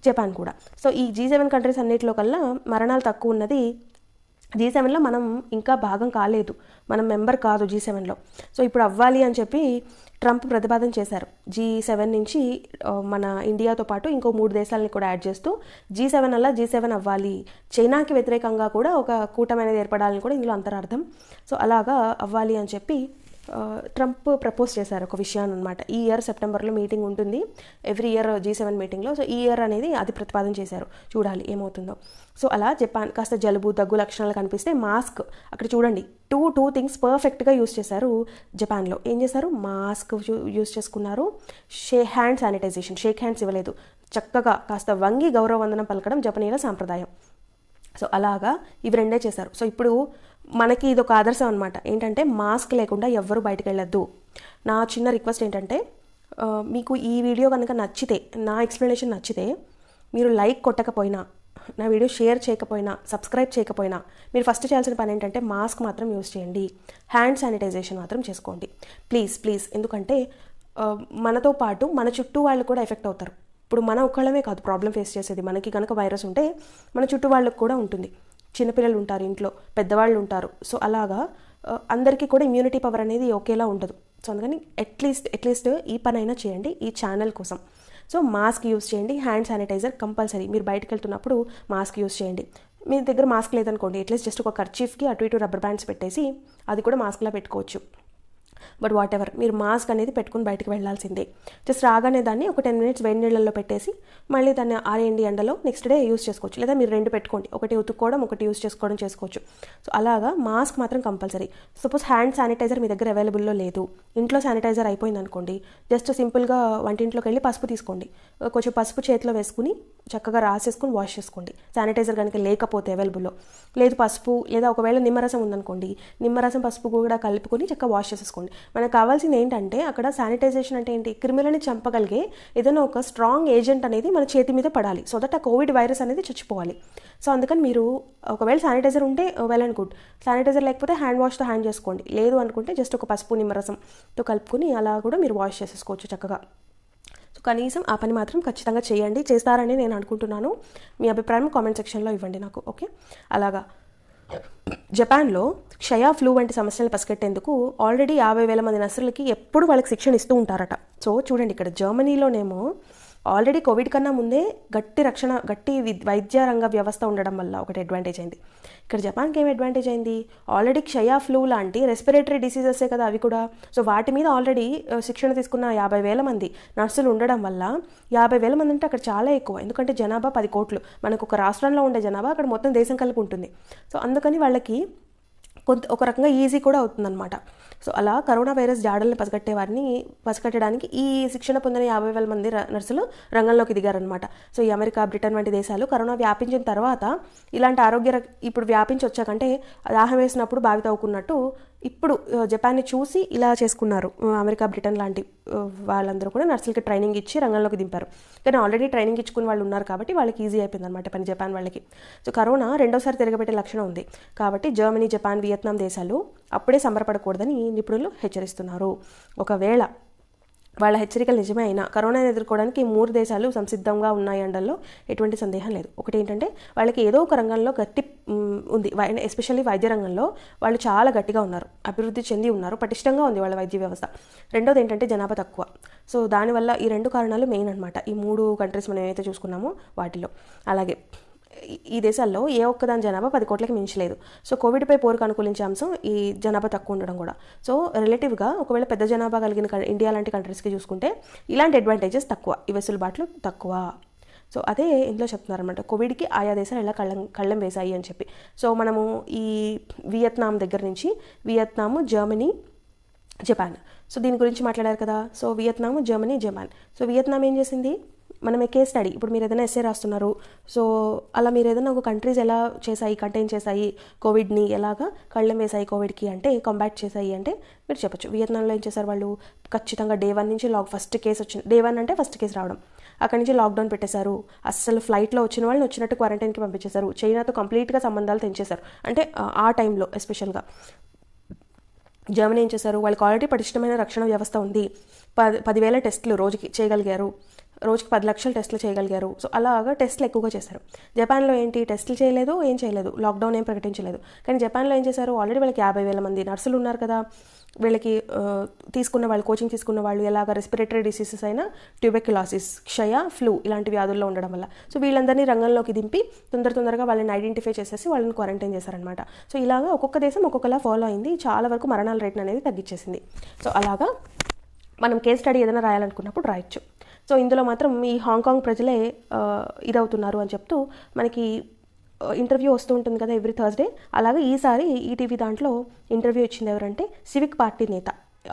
జపాన్ కూడా. సో ఈ G7 కంట్రీస్ అన్నిటిలో కల్లా మరణాలు తక్కువ ఉన్నది G7లో మనం ఇంకా భాగం కాలేదు, మనం మెంబర్ కాదు G7లో. సో ఇప్పుడు అవ్వాలి అని చెప్పి ట్రంప్ ప్రతిపాదన చేశారు. G7 నుంచి మన ఇండియాతో పాటు ఇంకో 3 దేశాలని కూడా యాడ్ చేస్తూ G7 అలా G7 అవ్వాలి, చైనాకి వ్యతిరేకంగా కూడా ఒక కూటమి అనేది ఏర్పడాలని కూడా ఇందులో అంతరార్థం. సో అలాగా అవ్వాలి అని చెప్పి ట్రంప్ ప్రపోజ్ చేశారు ఒక విషయాన్ని అనమాట. ఈ ఇయర్ సెప్టెంబర్లో మీటింగ్ ఉంటుంది, ఎవ్రీ ఇయర్ G7 మీటింగ్లో. సో ఈ ఇయర్ అనేది అది ప్రతిపాదన చేశారు, చూడాలి ఏమవుతుందో. సో అలా జపాన్ కాస్త జలుబు దగ్గు లక్షణాలు కనిపిస్తే మాస్క్, అక్కడ చూడండి టూ థింగ్స్ పర్ఫెక్ట్గా యూస్ చేశారు జపాన్లో. ఏం చేశారు, మాస్క్ యూస్ చేసుకున్నారు, హ్యాండ్ శానిటైజేషన్, షేక్ హ్యాండ్స్ ఇవ్వలేదు, చక్కగా కాస్త వంగి గౌరవ వందనం పలకడం జపనీయుల సాంప్రదాయం. సో అలాగా ఇవి రెండే చేశారు. సో ఇప్పుడు మనకి ఇది ఒక ఆదర్శం అనమాట. ఏంటంటే మాస్క్ లేకుండా ఎవ్వరూ బయటకు వెళ్ళొద్దు. నా చిన్న రిక్వెస్ట్ ఏంటంటే మీకు ఈ వీడియో కనుక నచ్చితే, నా ఎక్స్ప్లెనేషన్ నచ్చితే, మీరు లైక్ కొట్టకపోయినా, నా వీడియో షేర్ చేయకపోయినా, సబ్స్క్రైబ్ చేయకపోయినా, మీరు ఫస్ట్ చేయాల్సిన పని ఏంటంటే మాస్క్ మాత్రం యూజ్ చేయండి, హ్యాండ్ శానిటైజేషన్ మాత్రం చేసుకోండి ప్లీజ్. ఎందుకంటే మనతో పాటు మన చుట్టూ వాళ్ళు కూడా ఎఫెక్ట్ అవుతారు. ఇప్పుడు మన ఒక్కళ్ళమే కాదు ప్రాబ్లం ఫేస్ చేసేది, మనకి కనుక వైరస్ ఉంటే మన చుట్టూ వాళ్ళకు కూడా ఉంటుంది. చిన్నపిల్లలు ఉంటారు ఇంట్లో, పెద్దవాళ్ళు ఉంటారు. సో అలాగా అందరికీ కూడా ఇమ్యూనిటీ పవర్ అనేది ఒకేలా ఉండదు. సో అందుకని అట్లీస్ట్ ఈ పని అయినా చేయండి ఈ ఛానల్ కోసం. సో మాస్క్ యూజ్ చేయండి, హ్యాండ్ శానిటైజర్ కంపల్సరీ. మీరు బయటకు వెళ్తున్నప్పుడు మాస్క్ యూజ్ చేయండి. మీ దగ్గర మాస్క్ లేదనుకోండి, అట్లీస్ట్ జస్ట్ ఒక కర్చీఫ్కి అటు ఇటు రబ్బర్ బ్యాండ్స్ పెట్టేసి అది కూడా మాస్క్లా పెట్టుకోవచ్చు. బట్ వాట్ ఎవర్, మీరు మాస్క్ అనేది పెట్టుకుని బయటకు వెళ్ళాల్సిందే. జస్ట్ రాగానే దాన్ని ఒక 10 minutes వేడి నీళ్ళల్లో పెట్టేసి మళ్ళీ దాన్ని ఆరేయండి ఎండలో, నెక్స్ట్ డే యూస్ చేసుకోవచ్చు. లేదా మీరు 2 పెట్టుకోండి, ఒకటి ఉతుక్కోవడం ఒకటి యూస్ చేసుకోవచ్చు. సో అలాగా మాస్క్ మాత్రం కంపల్సరీ. సపోజ్ హ్యాండ్ శానిటైజర్ మీ దగ్గర అవైలబుల్లో లేదు, ఇంట్లో శానిటైజర్ అయిపోయింది అనుకోండి, జస్ట్ సింపుల్గా వంటింట్లోకి వెళ్ళి పసుపు తీసుకోండి, కొంచెం పసుపు చేతిలో వేసుకుని చక్కగా రాసేసుకుని వాష్ చేసుకోండి. శానిటైజర్ కనుక లేకపోతే అవైలబుల్లో లేదు, పసుపు లేదా ఒకవేళ నిమ్మరసం ఉందనుకోండి, నిమ్మరసం పసుపు కూడా కలుపుకొని చక్కగా వాష్ చేసేసుకోండి. మనకు కావాల్సింది ఏంటంటే అక్కడ శానిటైజేషన్ అంటే ఏంటి, క్రిములని చంపగలిగే ఏదైనా ఒక స్ట్రాంగ్ ఏజెంట్ అనేది మన చేతి మీద పడాలి, సో దట్ ఆ కోవిడ్ వైరస్ అనేది చచ్చిపోవాలి. సో అందుకని మీరు ఒకవేళ శానిటైజర్ ఉంటే వెల్ అండ్ గుడ్, శానిటైజర్ లేకపోతే హ్యాండ్ వాష్తో హ్యాండ్ చేసుకోండి, లేదు అనుకుంటే జస్ట్ ఒక పసుపు నిమ్మరసంతో కలుపుకొని అలా కూడా మీరు వాష్ చేసేసుకోవచ్చు చక్కగా. సో కనీసం ఆ పని మాత్రం ఖచ్చితంగా చేయండి, చేస్తారని నేను అనుకుంటున్నాను. మీ అభిప్రాయం కామెంట్ సెక్షన్లో ఇవ్వండి నాకు. ఓకే, అలాగా జపాన్లో క్షయ, ఫ్లూ వంటి సమస్యలను పసిగట్టేందుకు ఆల్రెడీ 50,000 మంది నర్సులకి ఎప్పుడు వాళ్ళకి శిక్షణ ఇస్తూ ఉంటారట. సో చూడండి, ఇక్కడ జర్మనీలోనేమో ఆల్రెడీ కోవిడ్ కన్నా ముందే గట్టి వైద్య రంగ వ్యవస్థ ఉండడం వల్ల ఒకటి అడ్వాంటేజ్ అయింది. ఇక్కడ జపాన్కి ఏమి అడ్వాంటేజ్ అయింది, ఆల్రెడీ క్షయ, ఫ్లూ లాంటి రెస్పిరేటరీ డిసీజెసే కదా అవి కూడా. సో వాటి మీద ఆల్రెడీ శిక్షణ తీసుకున్న 50,000 మంది నర్సులు ఉండడం వల్ల, 50,000 మంది అంటే అక్కడ చాలా ఎక్కువ, ఎందుకంటే జనాభా 10 కోట్లు, మనకు ఒక రాష్ట్రంలో ఉండే జనాభా అక్కడ మొత్తం దేశం కలిపి ఉంటుంది. సో అందుకని వాళ్ళకి ఒక రకంగా ఈజీ కూడా అవుతుందన్నమాట. సో అలా కరోనా వైరస్ జాడల్ని పసిగట్టడానికి ఈ శిక్షణ పొందిన 50,000 మంది నర్సులు రంగంలోకి దిగారనమాట. సో ఈ అమెరికా, బ్రిటన్ వంటి దేశాలు కరోనా వ్యాపించిన తర్వాత ఇలాంటి ఇప్పుడు వ్యాపించి వచ్చాకంటే దాహం వేసినప్పుడు బావి తవ్వుకున్నట్టు ఇప్పుడు జపాన్ని చూసి ఇలా చేసుకున్నారు. అమెరికా, బ్రిటన్ లాంటి వాళ్ళందరూ కూడా నర్సులకి ట్రైనింగ్ ఇచ్చి రంగంలోకి దింపారు. కానీ ఆల్రెడీ ట్రైనింగ్ ఇచ్చుకుని వాళ్ళు ఉన్నారు కాబట్టి వాళ్ళకి ఈజీ అయిపోయింది అనమాట పని జపాన్ వాళ్ళకి. సో కరోనా రెండోసారి తిరగబెట్టే లక్షణం ఉంది కాబట్టి జర్మనీ, జపాన్, వియత్నాం దేశాలు అప్పుడే సంబరపడకూడదని నిపుణులు హెచ్చరిస్తున్నారు. ఒకవేళ వాళ్ళ హెచ్చరికలు నిజమే అయినా కరోనాను ఎదుర్కోవడానికి 3 దేశాలు సంసిద్ధంగా ఉన్నాయి అనడంలో ఎటువంటి సందేహం లేదు. ఒకటి ఏంటంటే వాళ్ళకి ఏదో ఒక రంగంలో గట్టి ఉంది, ఎస్పెషల్లీ వైద్య రంగంలో వాళ్ళు చాలా గట్టిగా ఉన్నారు, అభివృద్ధి చెంది ఉన్నారు, పటిష్టంగా ఉంది వాళ్ళ వైద్య వ్యవస్థ. రెండోది ఏంటంటే జనాభా తక్కువ. సో దానివల్ల ఈ 2 కారణాలు మెయిన్ అనమాట. ఈ 3 కంట్రీస్ మనం ఏదైతే చూసుకున్నామో వాటిలో. అలాగే ఈ దేశాల్లో ఏ ఒక్కదాని జనాభా 10 కోట్లకి మించలేదు. సో కోవిడ్పై పోరుకు అనుకూలించే అంశం ఈ జనాభా తక్కువ ఉండడం కూడా. సో రిలేటివ్గా ఒకవేళ పెద్ద జనాభా కలిగిన ఇండియా లాంటి కంట్రీస్కి చూసుకుంటే ఇలాంటి అడ్వాంటేజెస్ తక్కువ, ఈ వెసులుబాట్లు తక్కువ. సో అదే ఇందులో చెప్తున్నారనమాట, కోవిడ్కి ఆయా దేశాలు ఎలా కళ్ళెం వేశాయి అని చెప్పి. సో మనము ఈ వియత్నాం దగ్గర నుంచి వియత్నాము, జర్మనీ, జపాన్, సో దీని గురించి మాట్లాడారు కదా. So Vietnam, Germany, Japan. So Vietnam ఏం చేసింది, మనమే కేస్ స్టడీ, ఇప్పుడు మీరు ఏదైనా ఎస్సే రాస్తున్నారు, సో అలా మీరు ఏదైనా ఒక కంట్రీస్ ఎలా చేశాయి, కంటైన్ చేశాయి కోవిడ్ని, ఎలాగా కళ్ళెం వేశాయి కోవిడ్కి అంటే, కాంబాట్ చేశాయి అంటే మీరు చెప్పొచ్చు. వియత్నాంలో ఏం చేశారు వాళ్ళు, ఖచ్చితంగా Day 1 నుంచి ఫస్ట్ కేసు వచ్చింది. Day 1 అంటే ఫస్ట్ కేసు రావడం, అక్కడి నుంచి లాక్డౌన్ పెట్టేశారు. అస్సలు ఫ్లైట్లో వచ్చిన వాళ్ళని వచ్చినట్టు క్వారంటైన్కి పంపించేశారు. చైనాతో కంప్లీట్గా సంబంధాలు తెంచేశారు. అంటే ఆ టైంలో ఎస్పెషల్గా జర్మనీ ఏం చేశారు, వాళ్ళకి ఆల్రెడీ పటిష్టమైన రక్షణ వ్యవస్థ ఉంది. 10,000 టెస్టులు రోజుకి చేయగలిగారు, రోజుకి 10 లక్షల టెస్టులు చేయగలిగారు. సో అలాగా టెస్టులు ఎక్కువగా చేశారు. జపాన్లో ఏంటి, టెస్టులు చేయలేదు, ఏం చేయలేదు, లాక్డౌన్ ఏం ప్రకటించలేదు. కానీ జపాన్లో ఏం చేశారు, ఆల్రెడీ వాళ్ళకి 50,000 మంది నర్సులు ఉన్నారు కదా, వీళ్ళకి తీసుకున్న వాళ్ళు, కోచింగ్ తీసుకున్న వాళ్ళు ఎలాగ రెస్పిరేటరీ డిసీజెస్ అయినా ట్యూబెక్యులాసిస్, క్షయ, ఫ్లూ ఇలాంటి వ్యాధుల్లో ఉండడం వల్ల సో వీళ్ళందరినీ రంగంలోకి దింపి తొందరగా వాళ్ళని ఐడెంటిఫై చేసేసి వాళ్ళని క్వారంటైన్ చేశారనమాట. సో ఇలాగా ఒక్కొక్క దేశం ఒక్కొక్కలా ఫాలో అయింది. చాలా వరకు మరణాల రేట్ని అనేది తగ్గించేసింది. సో అలాగా మనం కేస్ స్టడీ ఏదైనా రాయాలనుకున్నప్పుడు రాయొచ్చు. సో ఇందులో మాత్రం ఈ హాంకాంగ్ ప్రజలే ఇదవుతున్నారు అని చెప్తూ మనకి ఇంటర్వ్యూ వస్తూ ఉంటుంది కదా ఎవ్రీ థర్స్డే. అలాగే ఈసారి ఈటీవీ దాంట్లో ఇంటర్వ్యూ ఇచ్చింది ఎవరంటే సివిక్ పార్టీ నేత,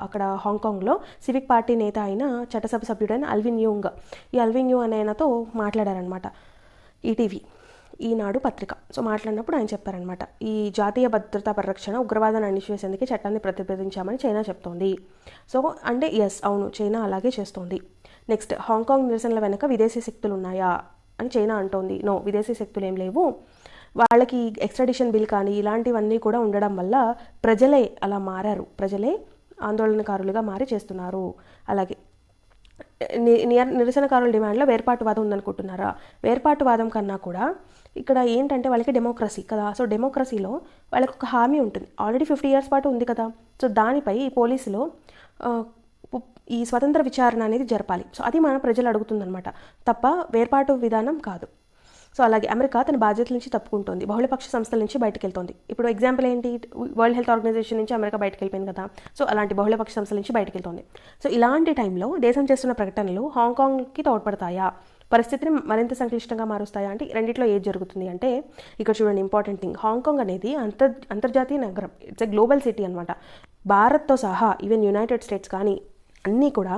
అక్కడ హాంకాంగ్లో సివిక్ పార్టీ నేత అయిన చట్టసభ సభ్యుడైన అల్విన్ యూంగ్. ఈ అల్విన్ యూంగ్ అనే ఆయనతో మాట్లాడారనమాట ఈటీవీ ఈనాడు పత్రిక. సో మాట్లాడినప్పుడు ఆయన చెప్పారనమాట, ఈ జాతీయ భద్రతా పరిరక్షణ ఉగ్రవాదాన్ని అణిచివేసేందుకే చట్టాన్ని ప్రతిపాదించామని చైనా చెప్తోంది. సో అంటే ఎస్ అవును, చైనా అలాగే చేస్తోంది. నెక్స్ట్, హాంకాంగ్ నిరసనల వెనక విదేశీ శక్తులు ఉన్నాయా అని చైనా అంటోంది. నో, విదేశీ శక్తులు ఏం లేవు. వాళ్ళకి ఎక్స్ట్రాడిషన్ బిల్ కానీ ఇలాంటివన్నీ కూడా ఉండడం వల్ల ప్రజలే అలా మారారు, ప్రజలే ఆందోళనకారులుగా మారి చేస్తున్నారు. అలాగే నిరసనకారుల డిమాండ్లో వేర్పాటువాదం ఉందనుకుంటున్నారా? వేర్పాటువాదం కన్నా కూడా ఇక్కడ ఏంటంటే వాళ్ళకి డెమోక్రసీ కదా. సో డెమోక్రసీలో వాళ్ళకి ఒక హామీ ఉంటుంది, ఆల్రెడీ 50 years పాటు ఉంది కదా. సో దానిపై ఈ పోలీసులు ఈ స్వతంత్ర విచారణ అనేది జరపాలి. సో అది మన ప్రజలు అడుగుతుందన్నమాట, తప్ప వేర్పాటు విధానం కాదు. సో అలాగే అమెరికా తన బాధ్యతల నుంచి తప్పుకుంటోంది, బహుళపక్ష సంస్థల నుంచి బయటకు వెళ్తోంది. ఇప్పుడు ఎగ్జాంపుల్ ఏంటి, వరల్డ్ హెల్త్ ఆర్గనైజేషన్ నుంచి అమెరికా బయటకు వెళ్ళిపోయింది కదా. సో అలాంటి బహుళపక్ష సంస్థల నుంచి బయటకు వెళ్తోంది. సో ఇలాంటి టైంలో దేశం చేస్తున్న ప్రకటనలు హాంకాంగ్కి తోడ్పడతాయా, పరిస్థితిని మరింత సంక్లిష్టంగా మారుస్తాయా అంటే రెండిట్లో ఏది జరుగుతుంది అంటే, ఇక్కడ చూడండి ఇంపార్టెంట్ థింగ్, హాంకాంగ్ అనేది అంతర్జాతీయ నగరం, ఇట్స్ ఎ గ్లోబల్ సిటీ అనమాట. భారత్తో సహా ఈవెన్ యునైటెడ్ స్టేట్స్ కానీ అన్నీ కూడా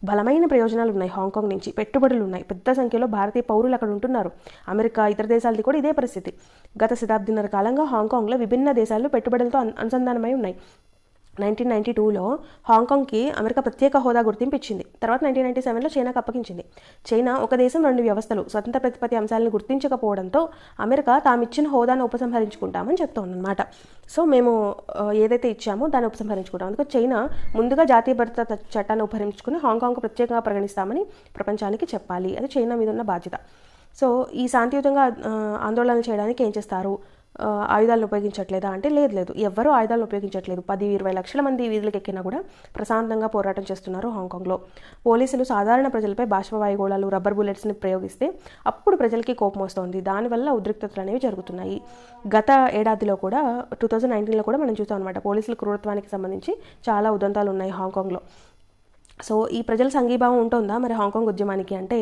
బలమైన ప్రయోజనాలు ఉన్నాయి హాంకాంగ్ నుంచి, పెట్టుబడులు ఉన్నాయి, పెద్ద సంఖ్యలో భారతీయ పౌరులు అక్కడ ఉంటున్నారు. అమెరికా ఇతర దేశాలది కూడా ఇదే పరిస్థితి. గత శతాబ్దిన్నర కాలంగా హాంకాంగ్లో విభిన్న దేశాలు పెట్టుబడులతో అనుసంధానమై ఉన్నాయి. 1992లో హాంకాంగ్కి అమెరికా ప్రత్యేక హోదా గుర్తింపు ఇచ్చింది. తర్వాత 1997లో చైనాకు అప్పగించింది. చైనా ఒక దేశం రెండు వ్యవస్థలు స్వతంత్ర ప్రతిపత్తి అంశాలను గుర్తించకపోవడంతో అమెరికా తామిచ్చిన హోదాను ఉపసంహరించుకుంటామని చెప్తోందన్నమాట. సో మేము ఏదైతే ఇచ్చామో దాన్ని ఉపసంహరించుకుంటాం. అందుకే చైనా ముందుగా జాతీయ భద్రతా చట్టాన్ని ఉపసంహరించుకుని హాంకాంగ్కు ప్రత్యేకంగా పరిగణిస్తామని ప్రపంచానికి చెప్పాలి. అది చైనా మీద ఉన్న బాధ్యత. సో ఈ శాంతియుతంగా ఆందోళనలు చేయడానికి ఏం చేస్తారు, ఆయుధాలను ఉపయోగించట్లేదా అంటే లేదు, ఎవ్వరూ ఆయుధాలను ఉపయోగించట్లేదు. 10-20 లక్షల మంది వీధులకు ఎక్కినా కూడా ప్రశాంతంగా పోరాటం చేస్తున్నారు హాంకాంగ్లో. పోలీసులు సాధారణ ప్రజలపై బాష్పవాయుగోళాలు, రబ్బర్ బుల్లెట్స్ని ప్రయోగిస్తే అప్పుడు ప్రజలకి కోపం వస్తుంది. దానివల్ల ఉద్రిక్తతలు అనేవి జరుగుతున్నాయి. గత ఏడాదిలో కూడా 2019లో కూడా మనం చూసాం అనమాట, పోలీసుల క్రూరత్వానికి సంబంధించి చాలా ఉదంతాలు ఉన్నాయి హాంకాంగ్లో. సో ఈ ప్రజల సంఘీభావం ఉంటుందా మరి హాంకాంగ్ ఉద్యమానికి అంటే,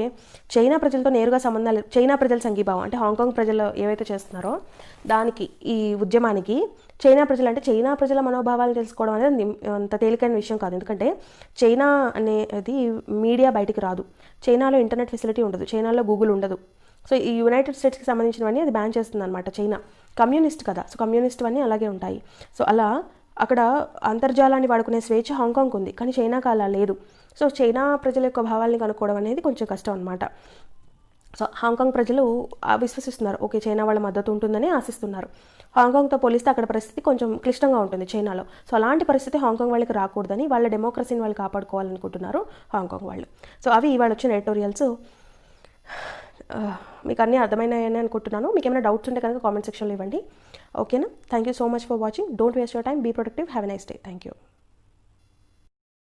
చైనా ప్రజలతో నేరుగా సంబంధాలు, చైనా ప్రజల సంఘీభావం అంటే హాంకాంగ్ ప్రజలు ఏవైతే చేస్తున్నారో దానికి, ఈ ఉద్యమానికి చైనా ప్రజలు అంటే చైనా ప్రజల మనోభావాలు తెలుసుకోవడం అనేది అంత తేలికైన విషయం కాదు. ఎందుకంటే చైనా అనేది మీడియా బయటికి రాదు, చైనాలో ఇంటర్నెట్ ఫెసిలిటీ ఉండదు, చైనాలో గూగుల్ ఉండదు. సో ఈ యునైటెడ్ స్టేట్స్కి సంబంధించినవన్నీ అది బ్యాన్ చేస్తుంది అనమాట. చైనా కమ్యూనిస్ట్ కదా, సో కమ్యూనిస్ట్ అన్నీ అలాగే ఉంటాయి. సో అలా అక్కడ అంతర్జాలాన్ని వాడుకునే స్వేచ్ఛ హాంకాంగ్ ఉంది, కానీ చైనాకు అలా లేదు. సో చైనా ప్రజల యొక్క భావాల్ని కనుక్కోవడం అనేది కొంచెం కష్టం అనమాట. సో హాంకాంగ్ ప్రజలు విశ్వసిస్తున్నారు, ఓకే చైనా వాళ్ళ మద్దతు ఉంటుందని ఆశిస్తున్నారు. హాంకాంగ్తో పోలిస్తే అక్కడ పరిస్థితి కొంచెం క్లిష్టంగా ఉంటుంది చైనాలో. సో అలాంటి పరిస్థితి హాంకాంగ్ వాళ్ళకి రాకూడదని, వాళ్ళ డెమోక్రసీని వాళ్ళు కాపాడుకోవాలనుకుంటున్నారు హాంకాంగ్ వాళ్ళు. సో అవి ఇవాళ వచ్చిన ఎడిటోరియల్స్. మీకు అన్నీ అర్థమైనాయని అనుకుంటున్నాను. మీకు ఏమైనా డౌట్స్ ఉంటే కనుక కామెంట్ సెక్షన్లో ఇవ్వండి. ఓకేనా? Thank you so much for watching. Don't waste your time. Be productive. Have a nice day. Thank you.